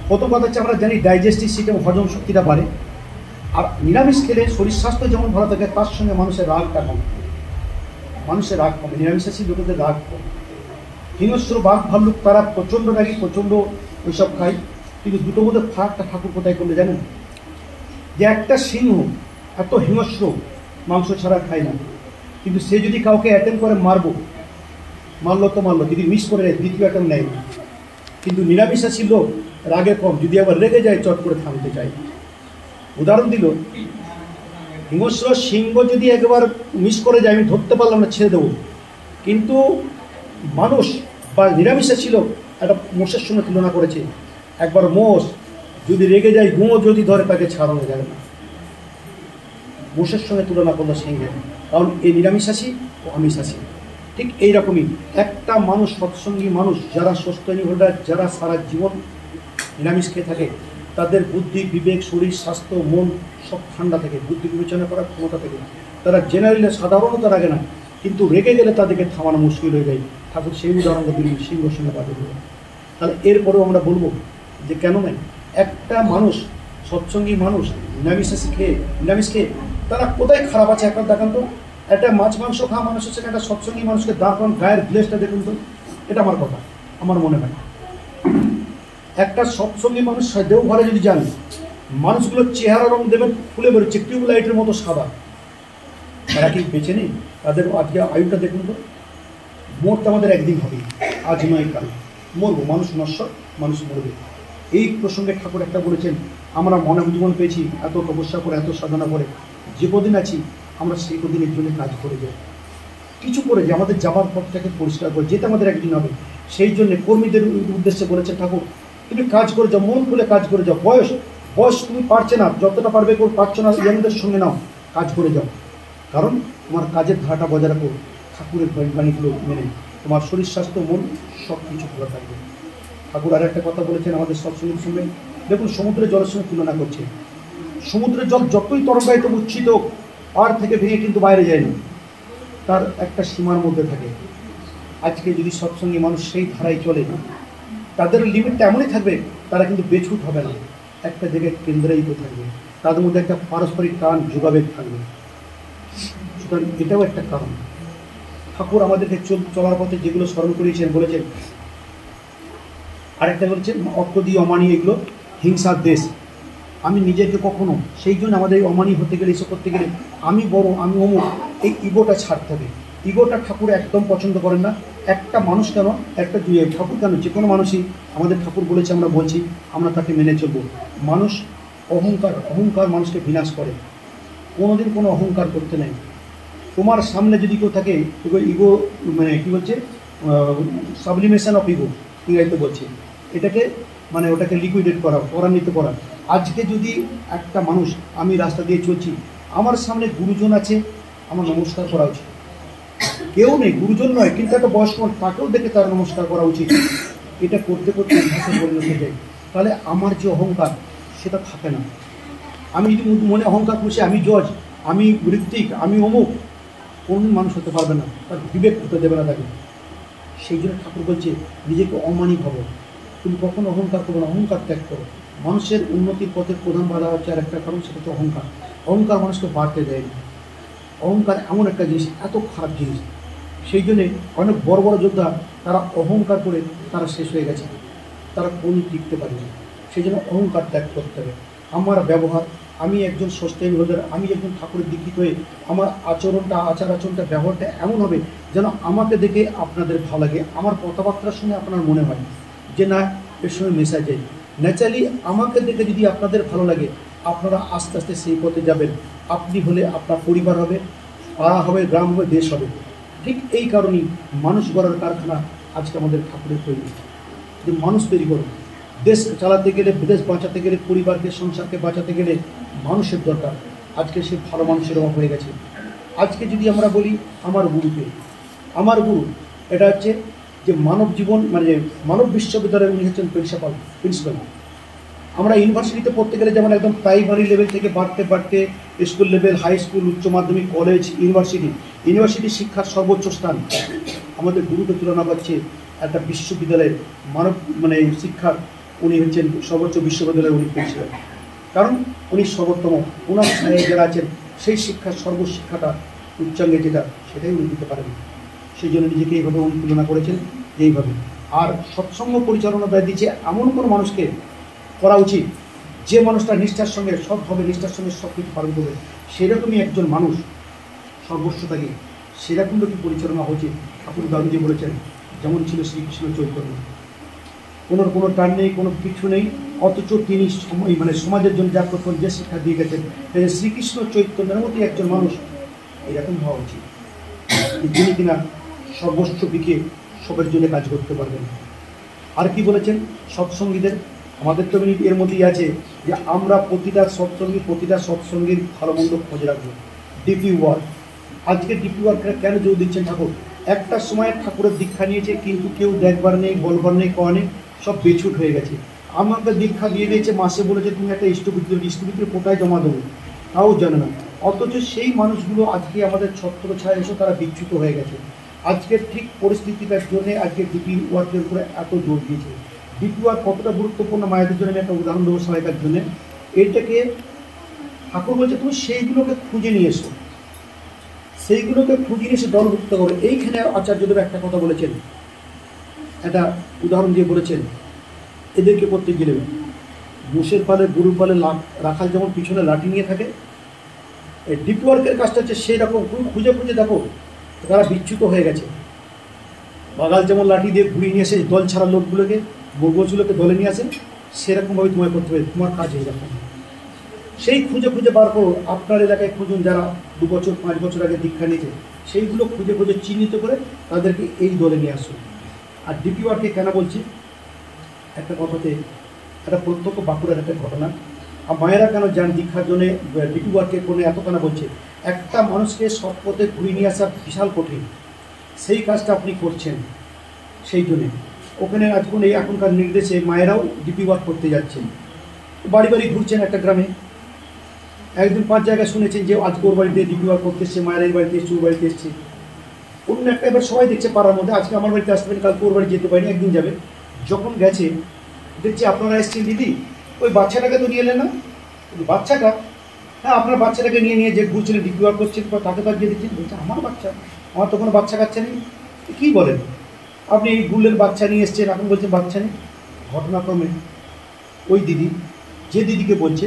প্রথম কথা হচ্ছে আমরা জানি ডাইজেস্টিভ সিস্টেম, হজম শক্তিটা বাড়ে। আর নিরামিষ খেলে শরীর স্বাস্থ্য যেমন ভালো থাকে, তার সঙ্গে মানুষের রাগটা কমে। নিরামিষাশী লোকেদের রাগ কম। হিংস্র বাঘ ভাল্লুক তারা প্রচণ্ড রাগি, প্রচণ্ড ওইসব খায়। কিন্তু দুটো মধ্যে ফারাকটা ঠাকুর কোথায় করলে জানেন? যে একটা সিংহ এত হিংস্র, মাংস ছাড়া খায় না, কিন্তু সে যদি কাউকে অ্যাটেম্প করে মারলো তো মারলো, যদি মিস করে দ্বিতীয় অ্যাটেম্প নেয় না। কিন্তু নিরামিষাশী লোক রাগে কম, যদি আবার রেগে যায় চট করে থামতে চায়। উদাহরণ দিল, হিংস্র সিংহ যদি একবার মিস করে যায়, আমি ধরতে পারলাম না, ছেড়ে দেবো। কিন্তু মানুষ বা নিরামিষে ছিল একটা মোষের সঙ্গে তুলনা করেছে। একবার মোষ যদি রেগে যায়, গুঁড়ো যদি ধরে, তাকে ছাড়ানো যাবে না। মোষের সঙ্গে তুলনা করলো সিংহের, কারণ এই নিরামিষাসী ও আমিষাসী। ঠিক এইরকমই একটা মানুষ, সৎসঙ্গী মানুষ, যারা সস্তেনী হোল্ডার, যারা সারা জীবন নিরামিষ খেয়ে থাকে, তাদের বুদ্ধি, বিবেক, শরীর, স্বাস্থ্য, মন সব ঠান্ডা থাকে, বুদ্ধি বিবেচনা করার ক্ষমতা থাকে। তারা জেনারেলি সাধারণত রাগে না, কিন্তু রেগে গেলে তাদেরকে থামানো মুশকিল হয়ে যায়। ঠাকুর সেই উদাহরণটা দিলেন সিংহ সঙ্গে বাদে দিল। তাহলে এরপরেও আমরা বলবো যে কেন নয়, একটা মানুষ, সৎসঙ্গী মানুষ, নিরামিষ খেয়ে তারা কোথায় খারাপ আছে একটা দেখান তো। একটা মাছ মাংস খাওয়া মানুষের সঙ্গে একটা সৎসঙ্গী মানুষকে দাঁড়ান, গায়ের গ্লেসটা দেখুন তো। এটা আমার কথা, আমার মনে হয় একটা সৎসঙ্গী মানুষ দেওঘরে যদি যান, মানুষগুলোর চেহারা রং দেবেন ফুলে বেরোচ্ছে, টিউবলাইটের মতো সাদা। তারা কি বেঁচে নেই? তাদের আজকে আয়ুটা দেখুন তো। মরতে আমাদের একদিন হবে, আজ নয় কাল মরবো। মানুষ নশ্বর, মানুষ মরবে। এই প্রসঙ্গে ঠাকুর একটা বলেছেন, আমরা মনে জীবন পেয়েছি এত তপস্যা করে, এত সাধনা করে, যে কদিন আছি আমরা সেই কদিনের জন্য কাজ করে যাই, কিছু করে যে আমাদের যাবার পথটাকে পরিষ্কার করে যেতে আমাদের একদিন হবে। সেই জন্য কর্মীদের উদ্দেশ্যে বলেছেন ঠাকুর, তুমি কাজ করে যাও, মন খুলে কাজ করে যাও। বয়স তুমি পারছে না, যতটা পারবে পারছো না, ইয়াংদের সঙ্গে নাও, কাজ করে যাও। কারণ তোমার কাজের ধারাটা বজায় রাখো ঠাকুরের বাণীগুলো মেনে। তোমার শরীর, স্বাস্থ্য, মন সব কিছু ভালো থাকবে। ঠাকুর আর একটা কথা বলেছেন আমাদের সৎসঙ্গের সঙ্গে, দেখুন সমুদ্রের জলের সঙ্গে তুলনা করছে। সমুদ্রের জল যতই তরঙ্গায়িত উচ্ছিত, পাড় থেকে ভেঙে কিন্তু বাইরে যায় না, তার একটা সীমার মধ্যে থাকে। আজকে যদি সৎসঙ্গী মানুষ সেই ধারায় চলে, তাদের লিমিটটা এমনই থাকবে, তারা কিন্তু বেছুট হবে না, একটা জায়গায় কেন্দ্রায়িত থাকবে, তাদের মধ্যে একটা পারস্পরিক টান, যোগাবেগ থাকবে। সুতরাং এটাও একটা কারণ। ঠাকুর আমাদেরকে চলার পথে যেগুলো স্মরণ করিয়েছেন, বলেছেন আরেকটা বলেছেন, অপ্রদি অমানি এগুলো হিংসার দেশ। আমি নিজেকে কখনো, সেই জন্য আমাদের অমানি হতে গেলে, এসব করতে গেলে আমি বড়, আমি অমুক, এই ইগোটা ছাড়তে হবে। ইগোটা ঠাকুর একদম পছন্দ করেন না। একটা মানুষ কেন, একটা ঠাকুর কেন, যে কোনো মানুষই, আমাদের ঠাকুর বলেছে, আমরা বলছি, আমরা তাকে মেনে চলবো। মানুষ অহংকার মানুষকে বিনাশ করে, কোনোদিন কোনো অহংকার করতে নেই। তোমার সামনে যদি কেউ থাকে, ইগো মানে কী বলছে, সাবলিমেশন অফ ইগো ইংরেজিতে বলছে, এটাকে মানে ওটাকে লিকুইডেট করা, ত্বরান্বিত করা। আজকে যদি একটা মানুষ, আমি রাস্তা দিয়ে চলছি, আমার সামনে গুরুজন আছে, আমার নমস্কার করা উচিত। কেউ নেই, গুরুজন নয়, কিন্তু একটা বয়স্ক, তাকেও দেখে তার নমস্কার করা উচিত। এটা করতে করতে অভ্যাসে পরিণত হয়ে যায়। তাহলে আমার যে অহংকার, সেটা থাকে না। আমি যদি মনে অহংকার করছি, আমি জজ, আমি ঋত্বিক, আমি অমুক, কোন মানুষ হতে পারবে না, তার বিবেক হতে দেবে না তাকে। সেই জন্য ঠাকুর বলছে, নিজেকে অমানি ভাবো, তুমি কখনো অহংকার করো না, অহংকার ত্যাগ করো। মানুষের উন্নতির পথের প্রধান বাধা হচ্ছে আর একটা কারণ, সেটা হচ্ছে অহংকার। অহংকার মানুষকে বাড়তে দেয় না। অহংকার এমন একটা জিনিস, এত খারাপ জিনিস। সেই জন্যে অনেক বড় বড় যোদ্ধা, তারা অহংকার করে তারা শেষ হয়ে গেছে, তারা কোন টিকতে পারেনি। সেই জন্য অহংকার ত্যাগ করতে হবে। আমার ব্যবহার, আমি একজন সস্তেনী হোল্ডার, আমি একজন ঠাকুরের দীক্ষিত হয়ে আমার আচার আচরণটা, ব্যবহারটা এমন হবে যেন আমাকে দেখে আপনাদের ভালো লাগে, আমার কথাবার্তা শুনে আপনার মনে হয় যে না, এর সঙ্গে মেশা যায়। ন্যাচারালি আমাকে দেখে যদি আপনাদের ভালো লাগে, আপনারা আস্তে আস্তে সেই পথে যাবেন। আপনি হলে আপনার পরিবার হবে, পাড়া হবে, গ্রাম হবে, দেশ হবে। ঠিক এই কারণেই মানুষ গড়ার কারখানা আজকে আমাদের ঠাকুরের তৈরি, যে মানুষ তৈরি করুন। দেশ চালাতে গেলে, বিদেশ বাঁচাতে গেলে, পরিবারকে, সংসারকে বাঁচাতে গেলে মানুষের দরকার। আজকে সে ভালো মানুষের অভাব হয়ে গেছে। আজকে যদি আমরা বলি আমার গুরুকে, আমার গুরু এটা হচ্ছে যে মানব জীবন, মানে মানব বিশ্ববিদ্যালয়ের উনি হচ্ছেন প্রিন্সিপাল। আমরা ইউনিভার্সিটিতে পড়তে গেলে যেমন একদম প্রাইমারি লেভেল থেকে বাড়তে বাড়তে স্কুল লেভেল, হাই স্কুল, উচ্চ মাধ্যমিক, কলেজ, ইউনিভার্সিটি শিক্ষার সর্বোচ্চ স্থান। আমাদের গুরুকে তুলনা পাচ্ছে একটা বিশ্ববিদ্যালয়ের মানব মানে শিক্ষার, উনি হচ্ছেন সর্বোচ্চ বিশ্ববিদ্যালয়ের উনি প্রিন্সিপাল। কারণ উনি সর্বোত্তম, ওনার ছায়ে যারা আছেন সেই শিক্ষার সর্বশিক্ষাটা উচ্চাঙ্গে যেটা, সেটাই উনি দিতে পারেন। সেই জন্য নিজেকে এইভাবে উনি তুলনা করেছেন এইভাবে। আর সৎসঙ্গ পরিচালনা দায় দিচ্ছে এমন কোনো মানুষকে করা উচিত, যে মানুষটা নিষ্ঠার সঙ্গে, সৎভাবে নিষ্ঠার সঙ্গে সব কিছু পালন করবে। সেরকমই একজন মানুষ সর্বস্ব থাকে, সেরকম লোকই পরিচালনা উচিত। ঠাকুর গান্ধীজি বলেছেন, যেমন ছিল শ্রীকৃষ্ণ চৈতন্য। কোনো টান নেই, কোনো কিছু নেই, অথচ তিনি মানে সমাজের জন্য যা করতেন, যে শিক্ষা দিয়ে গেছেন, শ্রীকৃষ্ণ চৈতন্যের মধ্যে একজন মানুষ এরকম হওয়া উচিত, যিনি কিনা সর্বস্ব বিকে সবের জন্য কাজ করতে পারবেন। আর কি বলেছেন সৎসঙ্গীদের? আমাদের তো এর মধ্যেই আছে যে আমরা প্রতিটা সৎসঙ্গীর ভালো মন্দ খোঁজ রাখবো। ডিপি ওয়ার্ক, আজকে ডিপি ওয়ার্করা কেন জোর দিচ্ছেন ঠাকুর? একটা সময় ঠাকুরের দীক্ষা নিয়েছে, কিন্তু কেউ দেখবার নেই, বলবার নেই, কওয়া নেই, সব বেছুট হয়ে গেছে। আমাকে দীক্ষা দিয়ে দিয়েছে, মাসে বলেছে তুমি একটা ইষ্টবিত্র কোথায় জমা দেবো তাও জানে না। অথচ সেই মানুষগুলো আজকে আমাদের ছত্র ছায় এসে তারা বিচ্যুত হয়ে গেছে। আজকের ঠিক পরিস্থিতিটার জন্য আজকে ডিপি ওয়ার্কের উপরে এত জোর দিয়েছে। ডিপি ওয়ার্ক কতটা গুরুত্বপূর্ণ মায়েদের জন্য আমি একটা উদাহরণ দেবো সহায়তার জন্য। এইটাকে ঠাকুর বলছে তুমি সেইগুলোকে খুঁজে নিয়ে এসো, সেইগুলোকে খুঁজে নিয়ে এসে দলভুক্ত করো। এইখানে আচার্যদেব একটা কথা বলেছেন, একটা উদাহরণ দিয়ে বলেছেন, এদেরকে করতে গেলে মোষের পালে গরুর পালে রাখাল যেমন পিছনে লাঠি নিয়ে থাকে, এই ডিপি ওয়ার্কের কাজটা হচ্ছে সেই রকম। খুঁজে খুঁজে দেখো তারা বিচ্যুত হয়ে গেছে। বাগাল যেমন লাঠি দিয়ে ঘুরিয়ে নিয়ে আসে দল ছাড়া লোকগুলোকে, গোছগুলোকে দলে নিয়ে আসে, সেরকমভাবে তোমায় করতে হবে, তোমার কাজ এইরকম। সেই খুঁজে খুঁজে বার করো। আপনার এলাকায় খুঁজুন যারা 2 বছর 5 বছর আগে দীক্ষা নিয়েছে, সেইগুলো খুঁজে খুঁজে চিহ্নিত করে তাদেরকে এই দলে নিয়ে আসুন। আর ডিপি ওয়ার্কে কেন বলছি, একটা কথাতে একটা প্রত্যক্ষ বাঁকুড়ার একটা ঘটনা। আর মায়েরা কেন যান দীক্ষার জন্যে ডিপি ওয়ার্কের কোনো এত কেন বলছে, একটা মানুষকে সৎ পথে ঘুরিয়ে নিয়ে আসা বিশাল কঠিন, সেই কাজটা আপনি করছেন। সেই জন্যে ওখানে আজকে এই এখনকার নির্দেশে মায়েরাও ডিপি ওয়ার্ক করতে যাচ্ছেন, বাড়ি বাড়ি ঘুরছেন। একটা গ্রামে একদিন 5 জায়গায় শুনেছেন যে আজকে ওর বাড়িতে ডিপি ওয়ার্ক করতে এসছে, মায়ের এই বাড়িতে এসছে, ওর বাড়িতে এসছে। অন্য একটা এবার সবাই দেখছে পাড়ার মধ্যে, আজকে আমার বাড়িতে আসতে পারি, কালকে ওর বাড়ি যেতে পারিনি, একদিন যাবে। যখন গেছে দেখছি আপনারা এসছেন দিদি, ওই বাচ্চাটাকে তো নিয়ে এলেন না? বাচ্চাটা? হ্যাঁ, আপনার বাচ্চাটাকে নিয়ে নিয়ে যে ঘুরছিলেন ডিপি ওয়ার্ক করছেন, তাকে তো গিয়ে দিচ্ছেন। বলছে আমার বাচ্চা? আমার তো কোনো বাচ্চা কাচ্চা নেই। কী বলেন আপনি? এই গুলের বাচ্চা নিয়ে এসছেন, এখন বলছেন বাচ্চা নেই। ঘটনাক্রমে ওই দিদি, যে দিদিকে বলছে,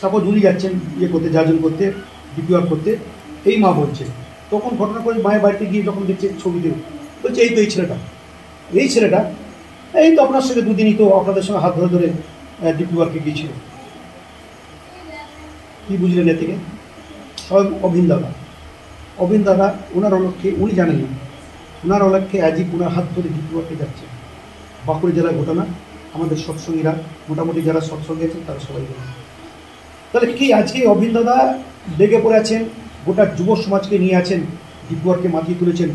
সাপোজ উনি যাচ্ছেন ইয়ে করতে, যাজন করতে, ডিপি ওয়ার্ক করতে, এই মা বলছে। তখন ঘটনা করে মায়ের বাড়িতে গিয়ে যখন দেখছে ছবিতে, বলছে এই তো এই ছেলেটা, এই তো আপনার সঙ্গে 2 দিনই তো আপনাদের সঙ্গে হাত ধরে ধরে ডিপি ওয়ার্কে গিয়েছিল। কী বুঝলেন এ থেকে? স্বয়ং অভিন দাদা ওনার অলক্ষ্যে, উনি জানেন না, ওনার অলক্ষ্যে আজই ওনার হাত ধরে ডিপি ওয়ার্কে যাচ্ছে। বাঁকুড়া জেলার ঘটনা, আমাদের সৎসঙ্গীরা মোটামুটি যারা সৎসঙ্গে আছেন তারা সবাই জানেন। তাহলে কি আজকে অভিন দাদা লেগে পড়ে আছেন, গোটা যুব সমাজকে নিয়ে আছেন, ডিপি ওয়ার্কে মাতিয়ে তুলেছেন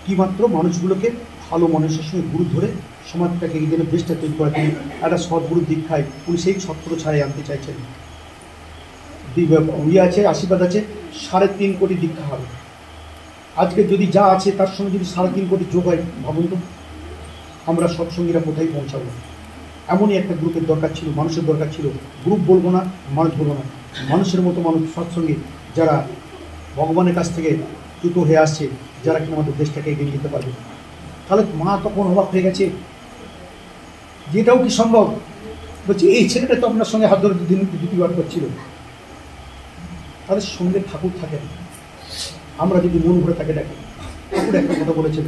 কি মাত্র মানুষগুলোকে ভালো মানুষের সঙ্গে গুরু ধরে সমাজটাকে এই জন্য বেশটা তৈরি করার জন্য একটা সদ্গুরু দীক্ষায় উনি সেই ছত্র ছাড়াই আনতে চাইছেন। ইয়ে আছে, আশীর্বাদ আছে, 3.5 কোটি দীক্ষা হবে। আজকে যদি যা আছে তার সঙ্গে যদি 3.5 কোটি যোগ হয়, ভাবুন তো আমরা সৎসঙ্গীরা কোথায় পৌঁছাবো। এমনই একটা গ্রুপের দরকার ছিল, মানুষের দরকার ছিল। গ্রুপ বলবো না, মানুষ বলবো না, মানুষের মতো মানুষ সৎসঙ্গী, যারা ভগবানের কাছ থেকে দ্রুত হয়ে আসছে, যারা কিনা আমাদের দেশটাকে এগিয়ে যেতে পারবে। তাহলে মা তখন অবাক হয়ে গেছে, যেটাও কি সম্ভব? বলছি এই ছেলেটা তো আপনার সঙ্গে হাত ধরে ডিপি ওয়ার্ক করছিল। তাদের সঙ্গে ঠাকুর থাকেন, আমরা যদি মন ভরে তাকে ডাকি। ঠাকুর একটা কথা বলেছেন,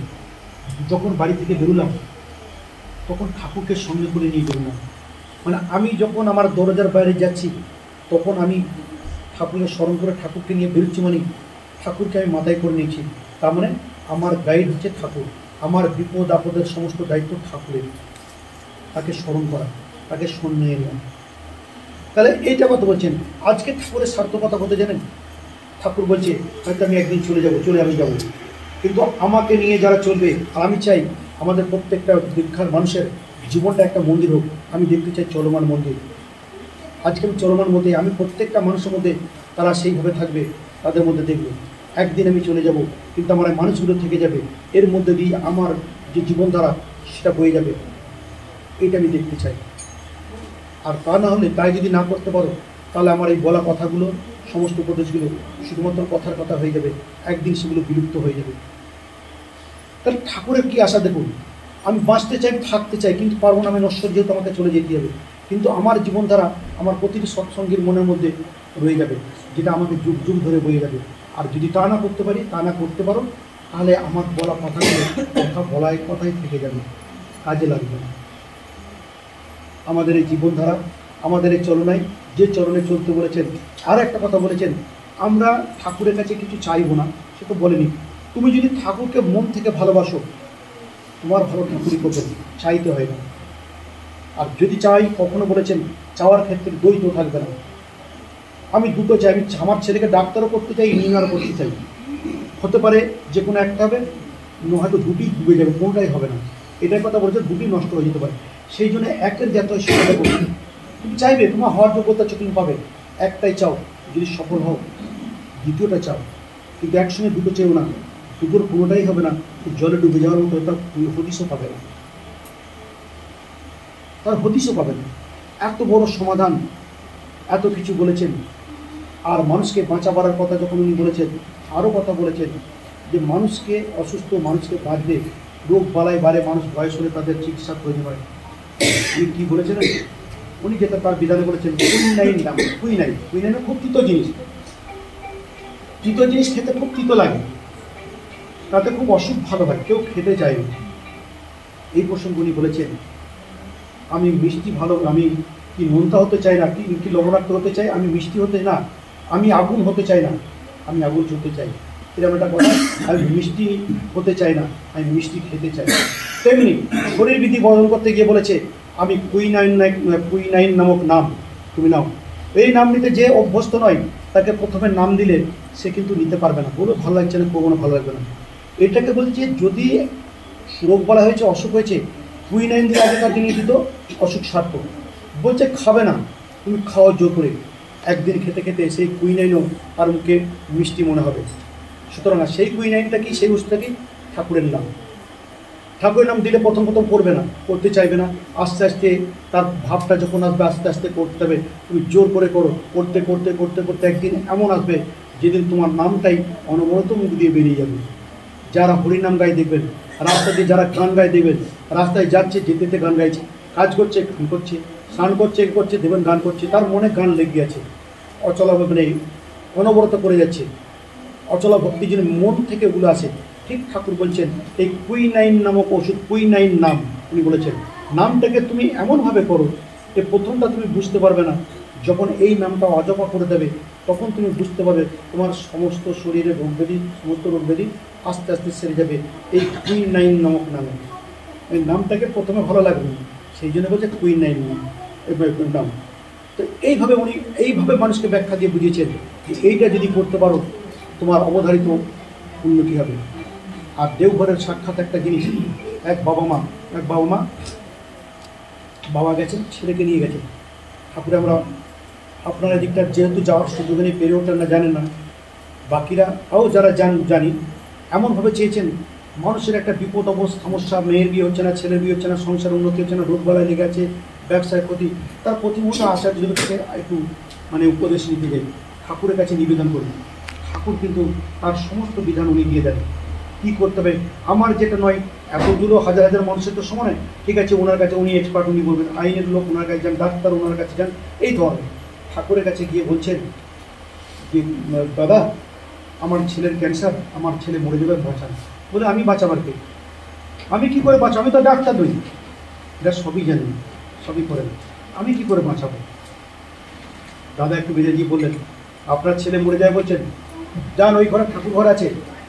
যখন বাড়ি থেকে বেরোলাম তখন ঠাকুরকে সঙ্গে করে নিয়ে বেরোলাম। মানে আমি যখন আমার দরজার বাইরে যাচ্ছি তখন আমি ঠাকুরের স্মরণ করে ঠাকুরকে নিয়ে বেরোচ্ছি, মানে ঠাকুরকে আমি মাথায় করে নিয়েছি। তার মানে আমার গাইড হচ্ছে ঠাকুর, আমার বিপদ আপদের সমস্ত দায়িত্ব ঠাকুরের, তাকে স্মরণ করা, তাকে সন্ন্যায় নেওয়া। তাহলে এইটা কথা বলছেন। আজকে ঠাকুরের সার্থকতা বলতে জানেন, ঠাকুর বলছে হয়তো আমি একদিন চলে আমি যাব, কিন্তু আমাকে নিয়ে যারা চলবে, আর আমি চাই আমাদের প্রত্যেকটা দীক্ষার মানুষের জীবনটা একটা মন্দির হোক। আমি দেখতে চাই চলমান মন্দির। আজকে আমি চলমান মধ্যে, আমি প্রত্যেকটা মানুষের মধ্যে তারা সেইভাবে থাকবে, তাদের মধ্যে দেখবে একদিন আমি চলে যাব, কিন্তু আমার এই মানুষগুলো থেকে যাবে, এর মধ্যে দিয়ে আমার যে জীবনধারা সেটা বয়ে যাবে। এটা আমি দেখতে চাই। আর তা না হলে, তাই যদি না করতে পারো, তাহলে আমার এই বলা কথাগুলো, সমস্ত উপদেশগুলো শুধুমাত্র কথার কথা হয়ে যাবে, একদিন সেগুলো বিলুপ্ত হয়ে যাবে। তাহলে ঠাকুরের কি আশা দেখুন, আমি বাঁচতে চাই, থাকতে চাই, কিন্তু পারবো না, আমি নশ্বর, যেহেতু আমাকে চলে যেতে হবে। কিন্তু আমার জীবনধারা আমার প্রতিটি সৎসঙ্গীর মনের মধ্যে রয়ে যাবে, যেটা আমাকে যুগ যুগ ধরে বয়ে যাবে। আর যদি তা না করতে পারি, তা না করতে পারো, তাহলে আমার বলা কথাগুলো কথা বলাই কথাই থেকে যাবে, কাজে লাগবে না। আমাদের এই জীবনধারা, আমাদের এই চলনায় যে চলনে চলতে বলেছেন। আর একটা কথা বলেছেন, আমরা ঠাকুরের কাছে কিছু চাইবো না, সে তো বলেনি। তুমি যদি ঠাকুরকে মন থেকে ভালোবাসো, তোমার ভালো ঠাকুরই করবেন, চাইতে হয় না। আর যদি চাই, কখনো বলেছেন চাওয়ার ক্ষেত্রে দ্বৈত থাকবে না। আমি দুটো চাই, আমি আমার ছেলেকে ডাক্তারও করতে চাই, ইঞ্জিনিয়ারও করতে চাই। হতে পারে যে কোনো একটা হবে, হয়তো দুটি ডুবে যাবে, কোনোটাই হবে না। এটার কথা বলেছে, দুটি নষ্ট হয়ে যেতে পারে। সেই জন্য একের যাতে সেটা করবে। তুমি চাইবে, তোমার হওয়ার যোগ্যতা তুমি পাবে, একটাই চাও, যদি সফল হও দ্বিতীয়টা চাও। কিন্তু একসঙ্গে দুটো চেয়েও না, দুটোর কোনোটাই হবে না, জলে ডুবে যাওয়ার মতো তার হদিশও পাবে না, তার হদিশও পাবে না। এত বড় সমাধান, এত কিছু বলেছেন। আর মানুষকে বাঁচাবার কথা যখন উনি বলেছেন, আরও কথা বলেছেন যে মানুষকে, অসুস্থ মানুষকে বাঁচবে, রোগ বালাই বাড়ে, মানুষ বয়স হলে তাদের চিকিৎসার প্রয়োজন হয়। উনি কী বলেছেন? উনি যেটা তার বিধানে বলেছেন, কুইনাইন নাম। কুইনাইন খুব তিতো জিনিস। তিতো জিনিস খেতে খুব তিতো লাগে, তাতে খুব অসুখ ভালো হয়, কেউ খেতে চায় না। এই প্রসঙ্গে উনি বলেছেন, আমি মিষ্টি ভালো, আমি কি নোনতা হতে চাই না, কি লবণাক্ত হতে চাই, আমি মিষ্টি হতে না, আমি আগুন হতে চাই না, আমি আগুন হতে চাই। এরকম একটা কথা, আমি মিষ্টি হতে চাই না, আমি মিষ্টি খেতে চাই। তেমনি শরীর বিধি বদল করতে গিয়ে বলেছে, আমি কুইনাইন নামক নাম তুমি নাও। এই নাম নিতে যে অভ্যস্ত নয়, তাকে প্রথমে নাম দিলে সে কিন্তু নিতে পারবে না, বলে ভালো লাগছে না, কখনো ভালো লাগবে না। এটাকে বলছে, যদি রোগ বলা হয়েছে, অসুখ হয়েছে, কুইনাইন দিয়ে আগেকার দিনে দিত, অসুখ সারত। বলছে খাবে না, তুমি খাওয়া জোর করে। একদিন খেতে খেতে সেই কুইনাইনও আর মুখে মিষ্টি মনে হবে। সুতরাং সেই কুইনাইনটা কি, সেই ওষুধটা কি? ঠাকুরের নাম। ঠাকুরের নাম দিলে প্রথম করবে না, করতে চাইবে না। আস্তে আস্তে তার ভাবটা যখন আসবে, আস্তে আস্তে করতে হবে। তুমি জোর করে করো, করতে করতে করতে করতে একদিন এমন আসবে যেদিন তোমার নামটাই অনবরত মুখ দিয়ে বেরিয়ে যাবে। যারা হরিনাম গায়ে দেখবেন, রাস্তা দিয়ে যারা গান গায়ে দেবেন, রাস্তায় যাচ্ছে, যেতে যেতে গান গাইছে, কাজ করছে গান করছে, স্নান করছে দেবেন গান করছে, তার মনে গান লেগে আছে, অচলা নেই, অনবরত করে যাচ্ছে। অচলা ভক্তি যিনি মন থেকে ওগুলো আসে, ঠিক ঠাকুর বলছেন এই কুইনাইন নামক ওষুধ, কুইনাইন নাম উনি বলেছেন, নামটাকে তুমি এমনভাবে করো যে প্রথমটা তুমি বুঝতে পারবে না, যখন এই নামটা অজপা করে দেবে তখন তুমি বুঝতে পারবে তোমার সমস্ত শরীরের রোগব্যাধি, সমস্ত রোগব্যাধি আস্তে আস্তে সেরে যাবে এই কুইনাইন নামক নামে। এই নামটাকে প্রথমে ভালো লাগবে, সেই জন্য বলছে কুইনাইন নাম। তো এইভাবে মানুষকে ব্যাখ্যা দিয়ে বুঝিয়েছেন যে এইটা যদি করতে পারো তোমার অবধারিত উন্নতি হবে। আর দেওঘরের সাক্ষাৎ একটা জিনিস, এক বাবা গেছেন, ছেলেকে নিয়ে গেছেন ঠাকুরে। আপনারা দিকটা যেহেতু যাওয়ার সুযোগ নেই, পেরে ওঠেন না, জানেন না, বাকিরাও যারা জানি, এমনভাবে চেয়েছেন মানুষের একটা বিপদ সমস্যা, মেয়ের বিয়ে হচ্ছে না, ছেলের বিয়ে হচ্ছে না, সংসার উন্নতি হচ্ছে না, রোগবালাই লেগে আছে, ব্যবসায় ক্ষতি, তার প্রতিমূর্ত আসার জন্য থেকে একটু উপদেশ নিতে যাই, ঠাকুরের কাছে নিবেদন করি। ঠাকুর কিন্তু তার সমস্ত বিধান উনি দিয়ে দেন, কী করতে হবে। আমার যেটা নয়, এতগুলো হাজার হাজার মানুষের তো সমান, ঠিক আছে, ওনার কাছে উনি এক্সপার্ট, উনি বলবেন, আইনের লোক ওনার কাছে যান, ডাক্তার ওনার কাছে যান, এই ধরনের। ঠাকুরের কাছে গিয়ে বলছেন যে দাদা, আমার ছেলের ক্যান্সার, আমার ছেলে মরে যাবে, বাঁচান। বলে আমি বাঁচাবার কে, আমি কি করে বাঁচাবো, আমি তো ডাক্তার নই। এটা সবই জানি, সবই করেন, আমি কি করে বাঁচাবো। দাদা একটু বেজে গিয়ে বললেন, আপনার ছেলে মরে যায় বলছেন, যান ওই ঘরে ঠাকুর ঘর আছে,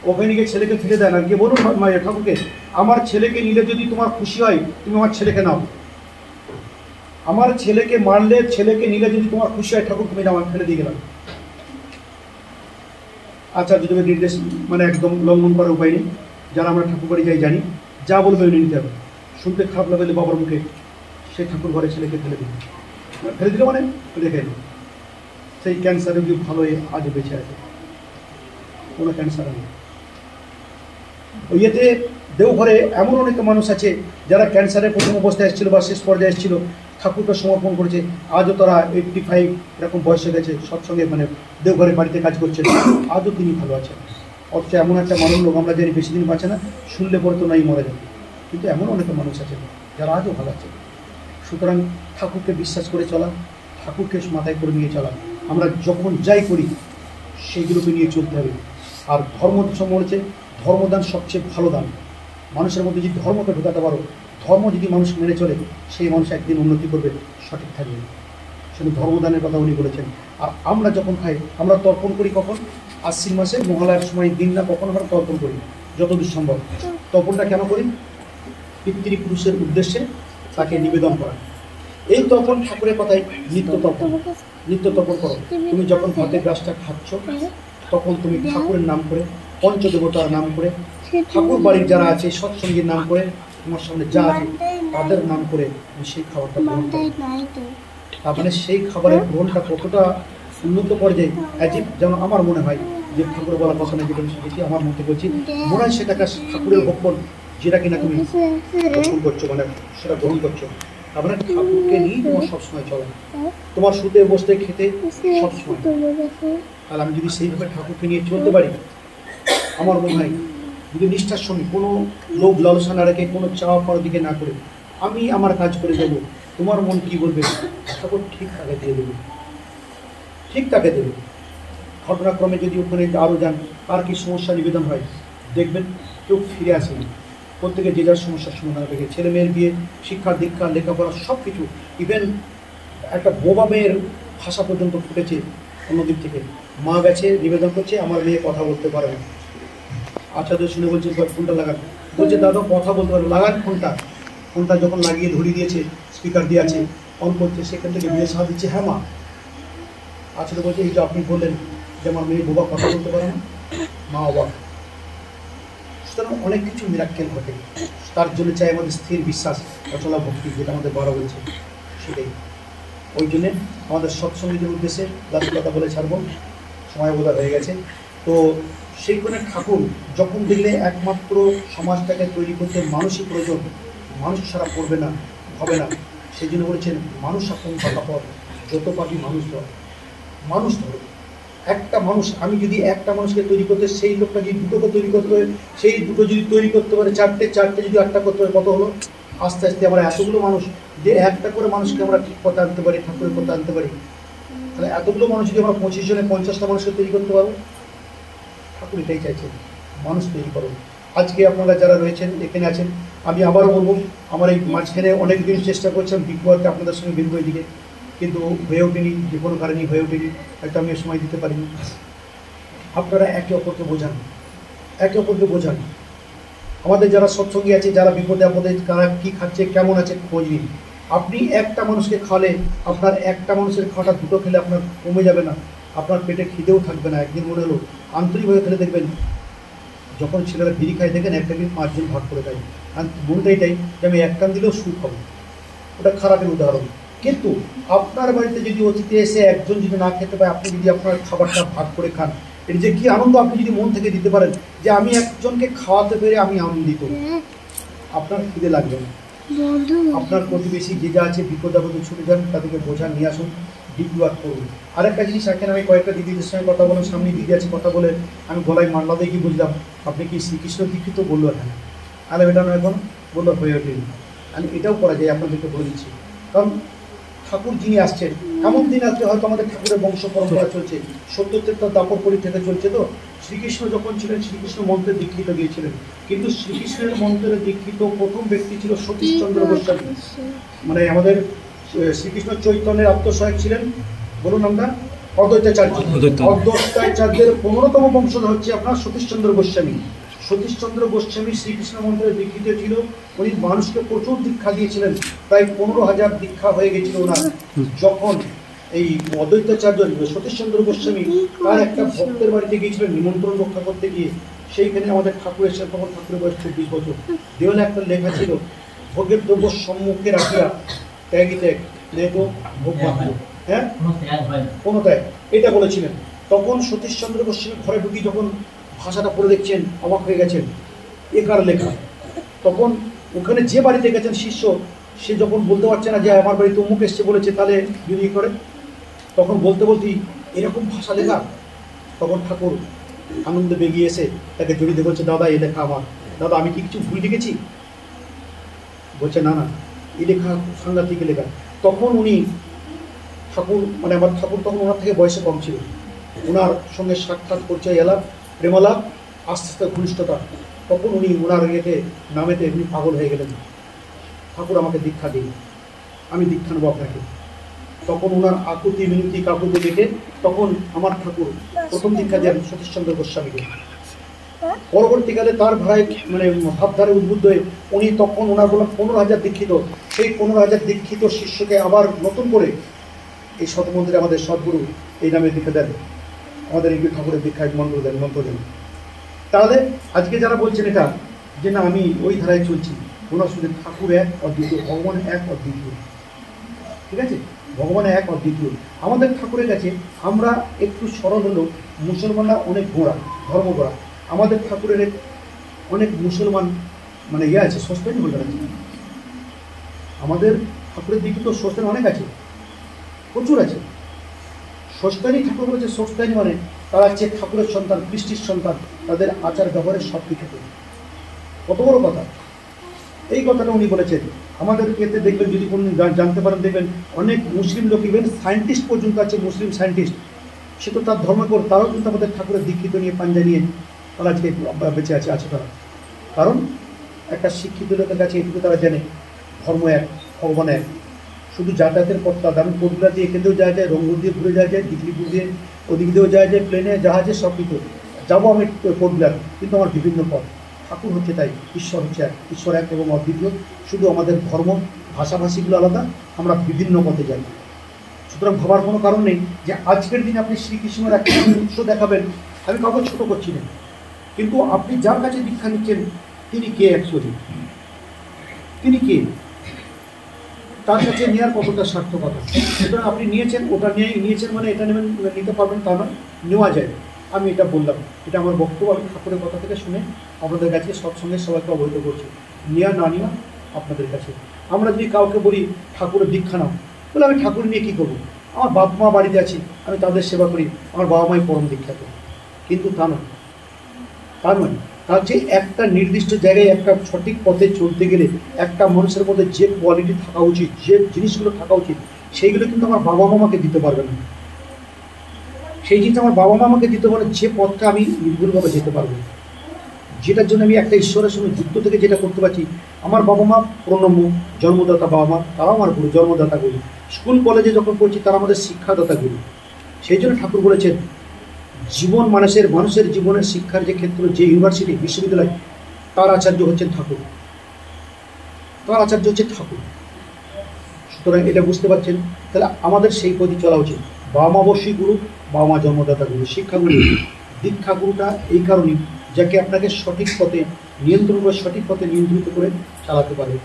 ওখানে গিয়ে ছেলেকে ফিরে দেন, আর গিয়ে বলুন ঠাকুরকে, আমার ছেলেকে নিলে যদি তোমার খুশি হয়, তুমি আমার ছেলেকে নাও। আমার ছেলেকে মারলে, ছেলেকে নিলে যদি তোমার খুশি হয়, ঠাকুর তুমি নাও, আমি ফেলে দিয়ে গেলাম। আচার্যদেবের নির্দেশ একদম লঙ্ঘন করার উপায় নেই। যারা আমরা ঠাকুর বাড়ি যাই জানি, যা বলবে উনি নিতে হবে। শুনতে খারাপ লাগলে বাবার মুখে, সে ঠাকুর ঘরে ছেলেকে ফেলে দিল রেখে এলো। সেই ক্যান্সার রোগী ভালো হয়ে আজও বেঁচে আছে, কোনো ক্যান্সার নেই। ওই ইয়েতে দেওঘরে এমন অনেক মানুষ আছে যারা ক্যান্সারের প্রথম অবস্থায় এসেছিলো বা শেষ পর্যায়ে এসেছিলো, ঠাকুরকে সমর্পণ করেছে, আজও তারা 85 এরকম বয়স হয়ে গেছে, সৎসঙ্গে দেওঘরের বাড়িতে কাজ করছে, আজও তিনি ভালো আছেন। অথচ এমন একটা মানুষ লোক আমরা জানি বেশি দিন বাঁচে না, শুনলে পরে তো নাই মরে যাবে, কিন্তু এমন অনেক মানুষ আছে যারা আজও ভালো আছে। সুতরাং ঠাকুরকে বিশ্বাস করে চলা, ঠাকুরকে মাথায় করে নিয়ে চলা, আমরা যখন যাই করি সেইগুলোকে নিয়ে চলতে হবে। আর ধর্ম সম্বন্ধে ধর্মদান সবচেয়ে ভালো দান। মানুষের মধ্যে যদি ধর্মকে ঢোকাতে পারো, ধর্ম যদি মানুষ মেনে চলে সেই মানুষ একদিন উন্নতি করবে, সঠিক থাকবে। শুধু ধর্মদানের কথা উনি বলেছেন। আর আমরা যখন খাই, আমরা তর্পণ করি কখন? আশ্বিন মাসে মহালয়ার সময় দিন না কখন আমরা তর্পণ করি যতদূর সম্ভব। তর্পণটা কেন করি? পিতৃপুরুষের উদ্দেশ্যে তাকে নিবেদন করা। এই তর্পণ ঠাকুরের কথাই নিত্য তর্পণ। নিত্য তর্পণ করো। তুমি যখন ভাতের গাছটা খাচ্ছ তখন তুমি ঠাকুরের নাম করে, পঞ্চদেবতার নাম করে, ঠাকুর বাড়ির যারা আছে সৎসঙ্গীর নাম করে, তোমার সামনে যা আছে তাদের নাম করে তুমি সেই খাবারটা গ্রহণ করো। তার মানে সেই খাবারের গ্রহণটা কতটা উন্নত পর্যায়ে, অ্যাজিভ যেন আমার মনে হয় যে ঠাকুরের বলা কথা যেটা আমি শিখেছি, আমার মধ্যে বলছি মনে হয় সেটা একটা ঠাকুরের ভক্ষণ, যেটা কিনা তুমি ভক্ষণ করছো, মানে সেটা গ্রহণ করছো। তার মানে ঠাকুরকে নিয়েই তোমার সবসময় চলে, তোমার শুতে বসতে খেতে সবসময়। তাহলে আমি যদি সেইভাবে ঠাকুরকে নিয়ে চলতে পারি, আমার মনে হয় যদি নিষ্ঠার সঙ্গে কোনো লোভ লালসা না রেখে, কোনো চাওয়া পাওয়ার দিকে না করে আমি আমার কাজ করে দেবো, তোমার মন কী বলবে? ঠাকুর ঠিক তাকে দিয়ে দেবে, ঠিক তাকে দেবে। ঘটনাক্রমে যদি ওখানে আরও যান, আর কি সমস্যা নিবেদন হয় দেখবেন কেউ ফিরে আসেনি। প্রত্যেকে যে যার সমস্যার সমাধান রেখে, ছেলে মেয়ের বিয়ে, শিক্ষা দীক্ষা, লেখাপড়া সব কিছু, ইভেন একটা বোবা মেয়ের ভাষা পর্যন্ত ফুটেছে অন্যদিক থেকে। মা গেছে নিবেদন করছে, আমার মেয়ে কথা বলতে পারে না। আচার্য শুনে বলছে ফোনটা লাগান, বলছে দাদা কথা বলতে পারবে, লাগান ফোনটা। ফোনটা যখন লাগিয়ে ধরিয়ে দিয়েছে, স্পিকার দিয়ে আছে, অন করছে, সেখান থেকে মেয়ে সাহা দিচ্ছে, হ্যাঁ মা। আচার্য বলছে এই যে আপনি বললেন যে আমার মেয়ে বোবা কথা বলতে পারে না, মা অবাক। সুতরাং অনেক কিছু মিরাক্কেল ঘটে, তার জন্য চাই আমাদের স্থির বিশ্বাস, অচলা ভক্তি, যেটা আমাদের বড় বলছে সেটাই। ওই জন্যে আমাদের সৎসঙ্গীদের উদ্দেশ্যে লাস্ট কথা বলে ছাড়বো, সময় বোধ হয়ে গেছে। তো সেইখানে ঠাকুর যখন দেখলে একমাত্র সমাজটাকে তৈরি করতে মানুষই প্রয়োজন, মানুষ ছাড়া পড়বে না, হবে না, সেই জন্য বলেছেন মানুষ আপন পাকা পথ, যত পাবি মানুষ ধর, মানুষ ধরো। একটা মানুষ, আমি যদি একটা মানুষকে তৈরি করতে, সেই লোকটা যদি দুটোকে তৈরি করতে পারে, সেই দুটো যদি তৈরি করতে পারে চারটে, চারটে যদি একটা করতে পারে, কত হলো? আস্তে আস্তে আমরা এতগুলো মানুষ, যে একটা করে মানুষকে আমরা ঠিক পথে আনতে পারি, ঠাকুরের পথে আনতে পারি, তাহলে এতগুলো মানুষ যদি আমরা 25 জনে 50টা মানুষকে তৈরি করতে পারবো। ঠাকুর এটাই চাইছেন, মানুষ তৈরি করুন। আজকে আপনারা যারা রয়েছেন এখানে আছেন, আমি আবারও বলবো, আমার এই মাঝখানে অনেক দিন চেষ্টা করছিলাম বিজ্ঞকে আপনাদের সঙ্গে বেরবো এদিকে, কিন্তু হয়ে ওঠেনি, যে কোনো কারণে হয়ে ওঠেনি, হয়তো আমি সময় দিতে পারিনি। আপনারা একে অপরকে বোঝান, একে অপরকে বোঝান। আমাদের যারা সৎসঙ্গী আছে, যারা বিপদে আপদে, তারা কী খাচ্ছে, কেমন আছে খোঁজ নিন। আপনি একটা মানুষকে খাওয়ালে, আপনার একটা মানুষের খাওয়াটা দুটো খেলে আপনার কমে যাবে না, আপনার পেটে খিদেও থাকবে না। একদিন মনে হলো আন্তরিকভাবে খেলে দেখবেন, যখন ছেলেরা বিড়ি খায় দেখেন একটা দিন 5 জন ভাগ করে খায়, আর মনটা এটাই যে আমি এক টান দিলেও সুখ হবে, ওটা খারাপের উদাহরণ। কিন্তু আপনার বাড়িতে যদি অতিথি এসে একজন যদি না খেতে পায়, আপনি যদি আপনার খাবারটা ভাগ করে খান, এর যে কী আনন্দ আপনি যদি মন থেকে দিতে পারেন, যে আমি একজনকে খাওয়াতে পেরে আমি আনন্দিত, আপনার খিদে লাগবে না। আপনার প্রতিবেশী যে যা আছে বিপদ আপদে ছুটে যান, তাদেরকে বোঝা নিয়ে আসুন, ডিপওয়ার্ক করুন। আরেকটা জিনিস, এখানে আমি কয়েকটা দিদিদের সঙ্গে কথা বললাম, সামনে দিদি আছে, কথা বলে আমি গলায় মাল্লা দিয়ে কি বুঝলাম, আপনি কি শ্রীকৃষ্ণ দীক্ষিত? বললো হ্যাঁ। আরে এটা নয়, এখন বললো হয়ে ওঠেনি। আমি এটাও করা যায়, আপনাদেরকে বলে দিচ্ছি। কারণ ঠাকুর যিনি আসছেন, এমন দিন আসছে হয়তো আমাদের ঠাকুরের বংশ পরম্পরা চলছে, 70 দাপর পরি থেকে চলছে। তো শ্রীকৃষ্ণ যখন ছিলেন, শ্রীকৃষ্ণ মন্ত্রে দীক্ষিত দিয়েছিলেন, কিন্তু শ্রীকৃষ্ণের মন্ত্রে দীক্ষিত প্রথম ব্যক্তি ছিল সতীশচন্দ্র গোস্বামী। মানে আমাদের শ্রীকৃষ্ণ চৈতন্যের আত্মসহায়ক ছিলেন, বলুন আমরা, অদ্বৈতাচার্য। অদ্বৈতাচার্যের 15তম বংশধর হচ্ছে আপনার সতীশচন্দ্র গোস্বামী। সতীশচন্দ্র গোস্বামী শ্রীকৃষ্ণ মন্ত্রে দীক্ষিত ছিল। উনি মানুষকে প্রচুর দীক্ষা দিয়েছিলেন, প্রায় 15,000 দীক্ষা হয়ে গেছিল ওনার। যখন এই অদ্বৈতাচার্য সতীশচন্দ্র গোস্বামী তার একটা ভক্তের বাড়িতে গিয়েছিলেন নিমন্ত্রণ রক্ষা করতে গিয়ে, সেইখানে আমাদের ঠাকুর এসে, তখন ঠাকুরের বয়স 24 বছর, দেওয়ালে একটা লেখা ছিল, ভোগের দ্রব্য সম্মুখে রাখিয়া ত্যাগী ত্যাগ, নেতো ভোগ মাত্র, হ্যাঁ কোনো ত্যাগ, এটা বলেছিলেন। তখন সতীশচন্দ্র গোস্বামী ঘরে ঢুকি যখন ভাষাটা পড়ে দেখছেন, অবাক হয়ে গেছেন, একার লেখা। তখন ওখানে যে বাড়িতে গেছেন শিষ্য, সে যখন বলতে পারছে না যে আমার বাড়িতে অমুক এসছে বলেছে, তাহলে যদি করে, তখন বলতে বলতেই এরকম ভাষা লেখা। তখন ঠাকুর আনন্দে বেরিয়ে এসে তাকে জড়িয়ে বলছে, দাদা এই লেখা আমার। দাদা আমি কি কিছু ভুল লিখেছি? বলছে না না, এই লেখা সাংঘাতিক লেখা। তখন উনি ঠাকুর, মানে আমার ঠাকুর তখন ওনার থেকে বয়সে কম ছিল, ওনার সঙ্গে সাক্ষাৎ পরিচয় এলাপ, প্রেমালাপ, আস্তে আস্তে ঘনিষ্ঠতা। তখন উনি ওনার ইয়েতে নামেতে উনি পাগল হয়ে গেলেন। ঠাকুর আমাকে দীক্ষা দিন, আমি দীক্ষা নেবো আপনাকে। তখন ওনার আকুতি মিনতি কাকুতি দেখে তখন আমার ঠাকুর প্রথম দীক্ষা দেন সতীশচন্দ্র গোস্বামীকে। পরবর্তীকালে তার ভাই মানে ভাবধারে উদ্বুদ্ধ হয়ে উনি তখন ওনার বললেন 15,000 দীক্ষিত, সেই 15,000 দীক্ষিত শিষ্যকে আবার নতুন করে এই শতমন্ত্রে আমাদের সদ্গুরু এই নামে দীক্ষা দেন, আমাদের এই ঠাকুরের দীক্ষায় মন্ত্র দেন। তাহলে আজকে যারা বলছেন এটা যে না আমি ওই ধারায় চলছি, ওনার শুধু ঠাকুর এক অদ্বিতীয়, ভগবান এক অদ্বিতীয়, ঠিক আছে, ভগবান এক অদ্বিতীয়। আমাদের ঠাকুরের কাছে আমরা একটু সরল হলো, মুসলমানরা অনেক ঘোড়া ধর্ম ঘোড়া, আমাদের ঠাকুরের অনেক মুসলমান মানে আছে সস্তেন হোল্ডার আছে, আমাদের ঠাকুরের দিকে তো সস্তেন অনেক আছে, প্রচুর আছে। সস্তানি ঠাকুর বলেছে, সস্তানি মানে তারা হচ্ছে ঠাকুরের সন্তান, কৃষ্টির সন্তান, তাদের আচার ব্যবহারের সব কিছু কত বড় কথা। এই কথাটা উনি বলেছেন। আমাদের ক্ষেত্রে দেখবেন যদি কোনো জানতে পারেন, দেখবেন অনেক মুসলিম লোক, ইভেন সায়েন্টিস্ট পর্যন্ত আছে, মুসলিম সায়েন্টিস্ট, সে তো তার ধর্মকর, তারাও কিন্তু আমাদের ঠাকুরের দীক্ষিত নিয়ে পাঞ্জা নিয়ে তারা আজকে বেঁচে আছে তারা। কারণ একটা শিক্ষিত লোকের কাছে এটুকু তারা জানে ধর্ম এক, ভগবান এক। শুধু যাতায়াতের পথটা দামি কোটলা দিয়ে এখান দিয়েও যাওয়া যায়, রংপুর দিয়ে ঘুরে যাওয়া যায়, দিঘলিপুর দিয়ে ওদিক দিয়েও যাওয়া যায়, প্লেনে জাহাজে সব কিছু যাবো আমি কোটলার, কিন্তু আমার বিভিন্ন পথ। ঠাকুর হচ্ছে তাই, ঈশ্বর হচ্ছে এক, ঈশ্বর এক এবং অদ্বিতীয়। শুধু আমাদের ধর্ম ভাষাভাষীগুলো আলাদা, আমরা বিভিন্ন পথে যাই। সুতরাং ভাবার কোনো কারণ নেই যে আজকের দিনে আপনি শ্রীকৃষ্ণের একটা উৎস দেখাবেন। আমি কাউকে ছোটো করছি না, কিন্তু আপনি যার কাছে দীক্ষা নিচ্ছেন তিনি কে, অ্যাকচুয়ালি তিনি কে, তার কাছে নেওয়ার কতটা সার্থকতা। সুতরাং আপনি নিয়েছেন, ওটা নিয়েছেন মানে এটা নেবেন নিতে পারবেন তা নয়, নেওয়া যায়। আমি এটা বললাম, এটা আমার বক্তব্য, আমি ঠাকুরের কথা থেকে শুনে আপনাদের কাছে সৎসঙ্গে সবাইকে অবহিত করছি। নেওয়া না নেওয়া আপনাদের কাছে। আমরা যদি কাউকে বলি ঠাকুরের দীক্ষা নাও, বলে আমি ঠাকুর নিয়ে কী করবো, আমার বাপ মা বাড়িতে আছি, আমি তাদের সেবা করি, আমার বাবা মাই পরম দীক্ষাত, কিন্তু তা নয়। তার যে একটা নির্দিষ্ট জায়গায় একটা সঠিক পথে চলতে গেলে একটা মানুষের মধ্যে যে কোয়ালিটি থাকা উচিত, যে জিনিসগুলো থাকা উচিত, সেইগুলো কিন্তু আমার বাবা মামাকে দিতে পারবে না। সেই জিনিস আমার বাবা মামাকে দিতে পারে যে পথটা আমি নির্ভুলভাবে যেতে পারবো, যেটার জন্য আমি একটা ঈশ্বরের সঙ্গে যুক্ত থেকে যেটা করতে পারছি। আমার বাবা মা প্রণম্য, জন্মদাতা বাবা মা, তারাও আমার গুরু, জন্মদাতা গুরু। স্কুল কলেজে যখন পড়ছি তারা আমাদের শিক্ষাদাতা গুরু। সেই জন্য ঠাকুর বলেছেন জীবন মানুষের জীবনের শিক্ষার যে ক্ষেত্র, যে ইউনিভার্সিটি বিশ্ববিদ্যালয়, তার আচার্য হচ্ছেন ঠাকুর, তার আচার্য হচ্ছে ঠাকুর। সুতরাং এটা বুঝতে পারছেন, তাহলে আমাদের সেই পথে চলা উচিত। বাবা মা অবশ্যই গুরু, বাবা মা জন্মদাতা গুরু, শিক্ষাগুরু। দীক্ষাগুরুটা এই কারণেই যাকে আপনাকে সঠিক পথে নিয়ন্ত্রণ করে, সঠিক পথে নিয়ন্ত্রিত করে চালাতে পারবে,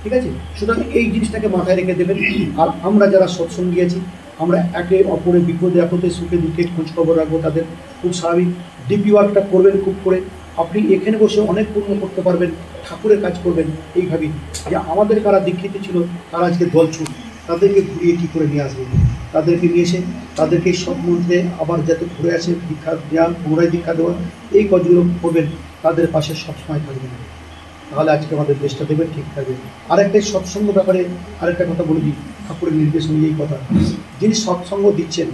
ঠিক আছে। সুতরাং এই জিনিসটাকে মাথায় রেখে দেবেন। আর আমরা যারা সৎসঙ্গী আছি, আমরা একে অপরের বিপদে আপদে সুখে দুঃখে খোঁজ খবর রাখবো, তাদের খুব স্বাভাবিক। ডিপি ওয়ার্কটা করবেন খুব করে, আপনি এখানে বসে অনেক পূর্ণ করতে পারবেন, ঠাকুরের কাজ করবেন। এইভাবেই যে আমাদের কারা দীক্ষিত ছিল তারা আজকে দলছুট, তাদেরকে ঘুরিয়ে কী করে নিয়ে আসবে, তাদেরকে নিয়ে এসে তাদেরকে সব মধ্যে আবার যাতে ঘুরে আসে দীক্ষা দেওয়া, পুনরায় দীক্ষা দেওয়া, এই কাজগুলো করবেন, তাদের পাশে সবসময় থাকবেন। তাহলে আজকে আমাদের দেশটা দেবেন ঠিক থাকবে। আরেকটা সৎসঙ্গ ব্যাপারে আরেকটা কথা বলে দিই, ঠাকুরের নির্দেশ অনুযায়ী কথা, যিনি সৎসঙ্গ দিচ্ছেন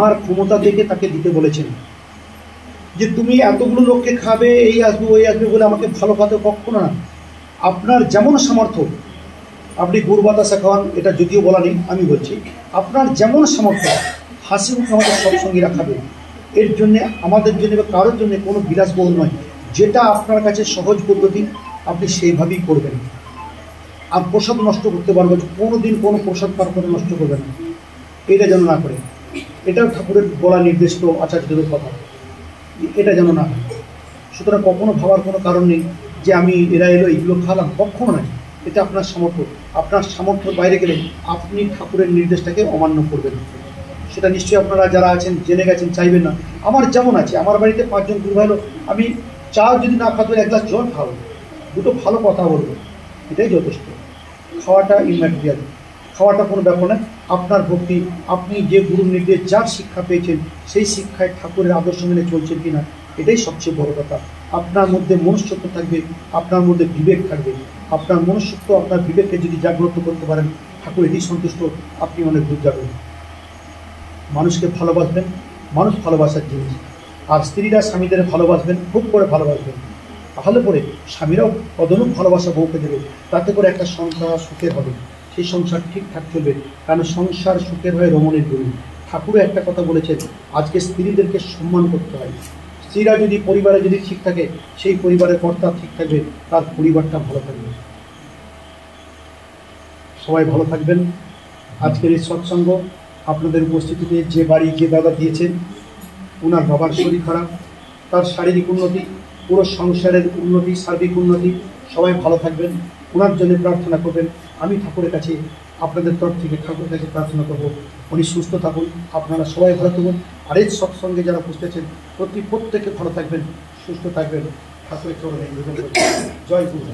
আর ক্ষমতা থেকে তাকে দিতে বলেছেন যে তুমি এতগুলো লোককে খাবে, এই আসবে ওই আসবে বলে আমাকে ভালো খাতে, কখনো না। আপনার যেমন সামর্থ্য, আপনি গুড় বাতাসা খাওয়ান, এটা যদিও বলা নেই, আমি বলছি আপনার যেমন সামর্থ্য, হাসি মুখে আমাদের সৎসঙ্গীরা খাবে। এর জন্যে আমাদের জন্য বা কারোর জন্য কোনো বিলাসবহুল নয়, যেটা আপনার কাছে সহজ পদ্ধতি আপনি সেইভাবেই করবেন। আর প্রসাদ নষ্ট করতে পারবো, কোনো দিন কোনো প্রসাদ পার করে নষ্ট করবে না, এটা যেন না করে। এটাও ঠাকুরের বলা নির্দেশ, তো আচার্যদেবের কথা, এটা যেন না হয়। সুতরাং কখনো ভাবার কোনো কারণ নেই যে আমি এরা এলো এইগুলো খালাম, কখনো নয়। এটা আপনার সামর্থ্য, আপনার সামর্থ্যের বাইরে গেলে আপনি ঠাকুরের নির্দেশটাকে অমান্য করবেন। সেটা নিশ্চয়ই আপনারা যারা আছেন জেনে গেছেন, চাইবেন না। আমার যেমন আছে, আমার বাড়িতে 5 জন গুরু ভাই, আমি চা যদি না খাতে 1 গ্লাস জল খাবো, দুটো ভালো কথা বলবো, এটাই যথেষ্ট। খাওয়াটা ইম্যাটেরিয়াল, খাওয়াটা কোনো ব্যাপার নয়। আপনার ভক্তি, আপনি যে গুরুর নির্দেশ যার শিক্ষা পেয়েছেন সেই শিক্ষায় ঠাকুরের আদর্শ মেনে চলছেন কিনা, এটাই সবচেয়ে বড় কথা। আপনার মধ্যে মনুষ্যত্ব থাকবে, আপনার মধ্যে বিবেক থাকবে। আপনার মনুষ্যত্ব, আপনার বিবেককে যদি জাগ্রত করতে পারেন, ঠাকুর এটি সন্তুষ্ট, আপনি অনেক দূর যাবেন। মানুষকে ভালোবাসবেন, মানুষ ভালোবাসার জিনিস। আর স্ত্রীরা স্বামীদের ভালোবাসবেন, খুব করে ভালোবাসবেন। তাহলে পরে স্বামীরাও অদনুক ভালোবাসা বউকে দেবে, তাতে করে একটা সংসার সুখের হবে, সেই সংসার ঠিকঠাক চলবে। কারণ সংসার সুখের হয় রমণীর গুরু। ঠাকুরও একটা কথা বলেছেন, আজকে স্ত্রীদেরকে সম্মান করতে হয়। স্ত্রীরা যদি পরিবারে যদি ঠিক থাকে, সেই পরিবারের কর্তা ঠিক থাকবে, তার পরিবারটা ভালো থাকবে। সবাই ভালো থাকবেন। আজকের এই সৎসঙ্গ আপনাদের উপস্থিতিতে যে বাড়ি যে দাদা দিয়েছেন, ওনার বাবার শরীর খারাপ, তার শারীরিক উন্নতি, পুরো সংসারের উন্নতি, সার্বিক উন্নতি, সবাই ভালো থাকবেন, ওনার জন্য প্রার্থনা করবেন। আমি ঠাকুরের কাছে আপনাদের তরফ থেকে ঠাকুরের কাছে প্রার্থনা করবো, উনি সুস্থ থাকুন, আপনারা সবাই ভালো থাকুন। আর এই সৎসঙ্গে যারা উপস্থিত আছেন প্রত্যেকে ভালো থাকবেন, সুস্থ থাকবেন। ঠাকুরের চরণে নিবেদন করছি। জয় গুরু।